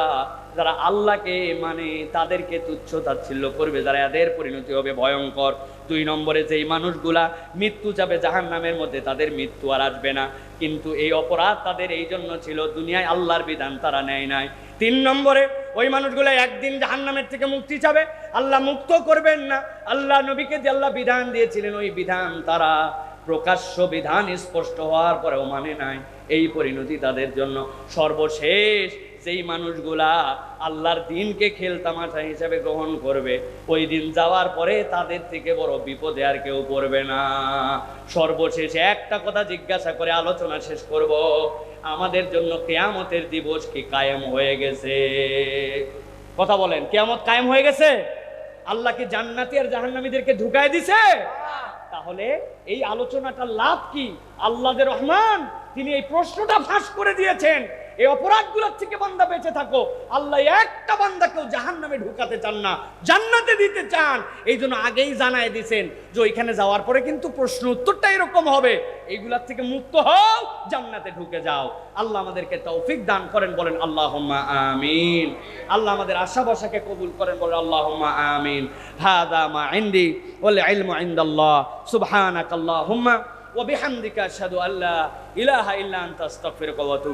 [SPEAKER 1] যারা আল্লাহকে মানে তাদেরকে তুচ্ছ তাচ্ছিল্য করবে, যারা এদের পরিণতি হবে ভয়ঙ্কর। 2 নম্বরে যেই মানুষগুলা মৃত্যু যাবে জাহান্নামের মধ্যে, তাদের মৃত্যু আর আসবে না, কিন্তু এই অপরাধ তাদের এই জন্য ছিল দুনিয়ায় আল্লাহর বিধান তারা নেয় নাই। 3 নম্বরে ওই মানুষগুলো একদিন জাহান্নামের থেকে মুক্তি চাবে, আল্লাহ মুক্ত করবেন না। আল্লাহ নবীকে যে আল্লাহ বিধান দিয়েছিলেন ওই বিধান তারা প্রকাশ্য বিধান স্পষ্ট হওয়ার পরেও মানে নাই, এই পরিণতি তাদের জন্য। সর্বশেষ যেই মানুষগুলা আল্লাহর দিনকে খেলতামাশা হিসেবে গ্রহণ করবে, ওই দিন যাওয়ার পরে তাদের থেকে বড় বিপদে আর কেউ পড়বে না। সর্বশেষে একটা কথা জিজ্ঞাসা করে আলোচনা শেষ করব, আমাদের জন্য কিয়ামতের দিবস কি কায়েম হয়ে গেছে? কথা বলেন, কিয়ামত কায়েম হয়ে গেছে? আল্লাহ কি জান্নাতি আর জাহান্নামীদেরকে ঢুকায় দিছে? তাহলে এই আলোচনাটার লাভ কি? আল্লাহ যে রহমান, তিনি এই প্রশ্নটা ফাঁস করে দিয়েছেন, এই অপরাধগুলোর থেকে বান্দা বেঁচে থাকো। আল্লাহ একটা বান্দাকেও জাহান্নামে ঢুকাতে চান না, জান্নাতে দিতে চান। এই জন্য আগেই জানায় দিয়েছেন যে ওইখানে যাওয়ার পরে কিন্তু প্রশ্ন উত্তরটা এরকম হবে, এইগুলার থেকে মুক্ত হও, জান্নাতে ঢুকে যাও। আল্লাহ আমাদেরকে তৌফিক দান করেন, বলেন আল্লাহুম্মা আমিন। আল্লাহ আমাদের আশা ভরসাকে কবুল করেন, বলেন আল্লাহুম্মা আমিন। হাদা মা ইনদি ওয়াল ইলমু ইনদাল্লাহ। সুবহানাকাল্লাহুম্মা ওয়া বিহামদিকা আশহাদু আল্লা ইলাহা ইল্লা আনতা আস্তাগফিরুকা ওয়া আতুবু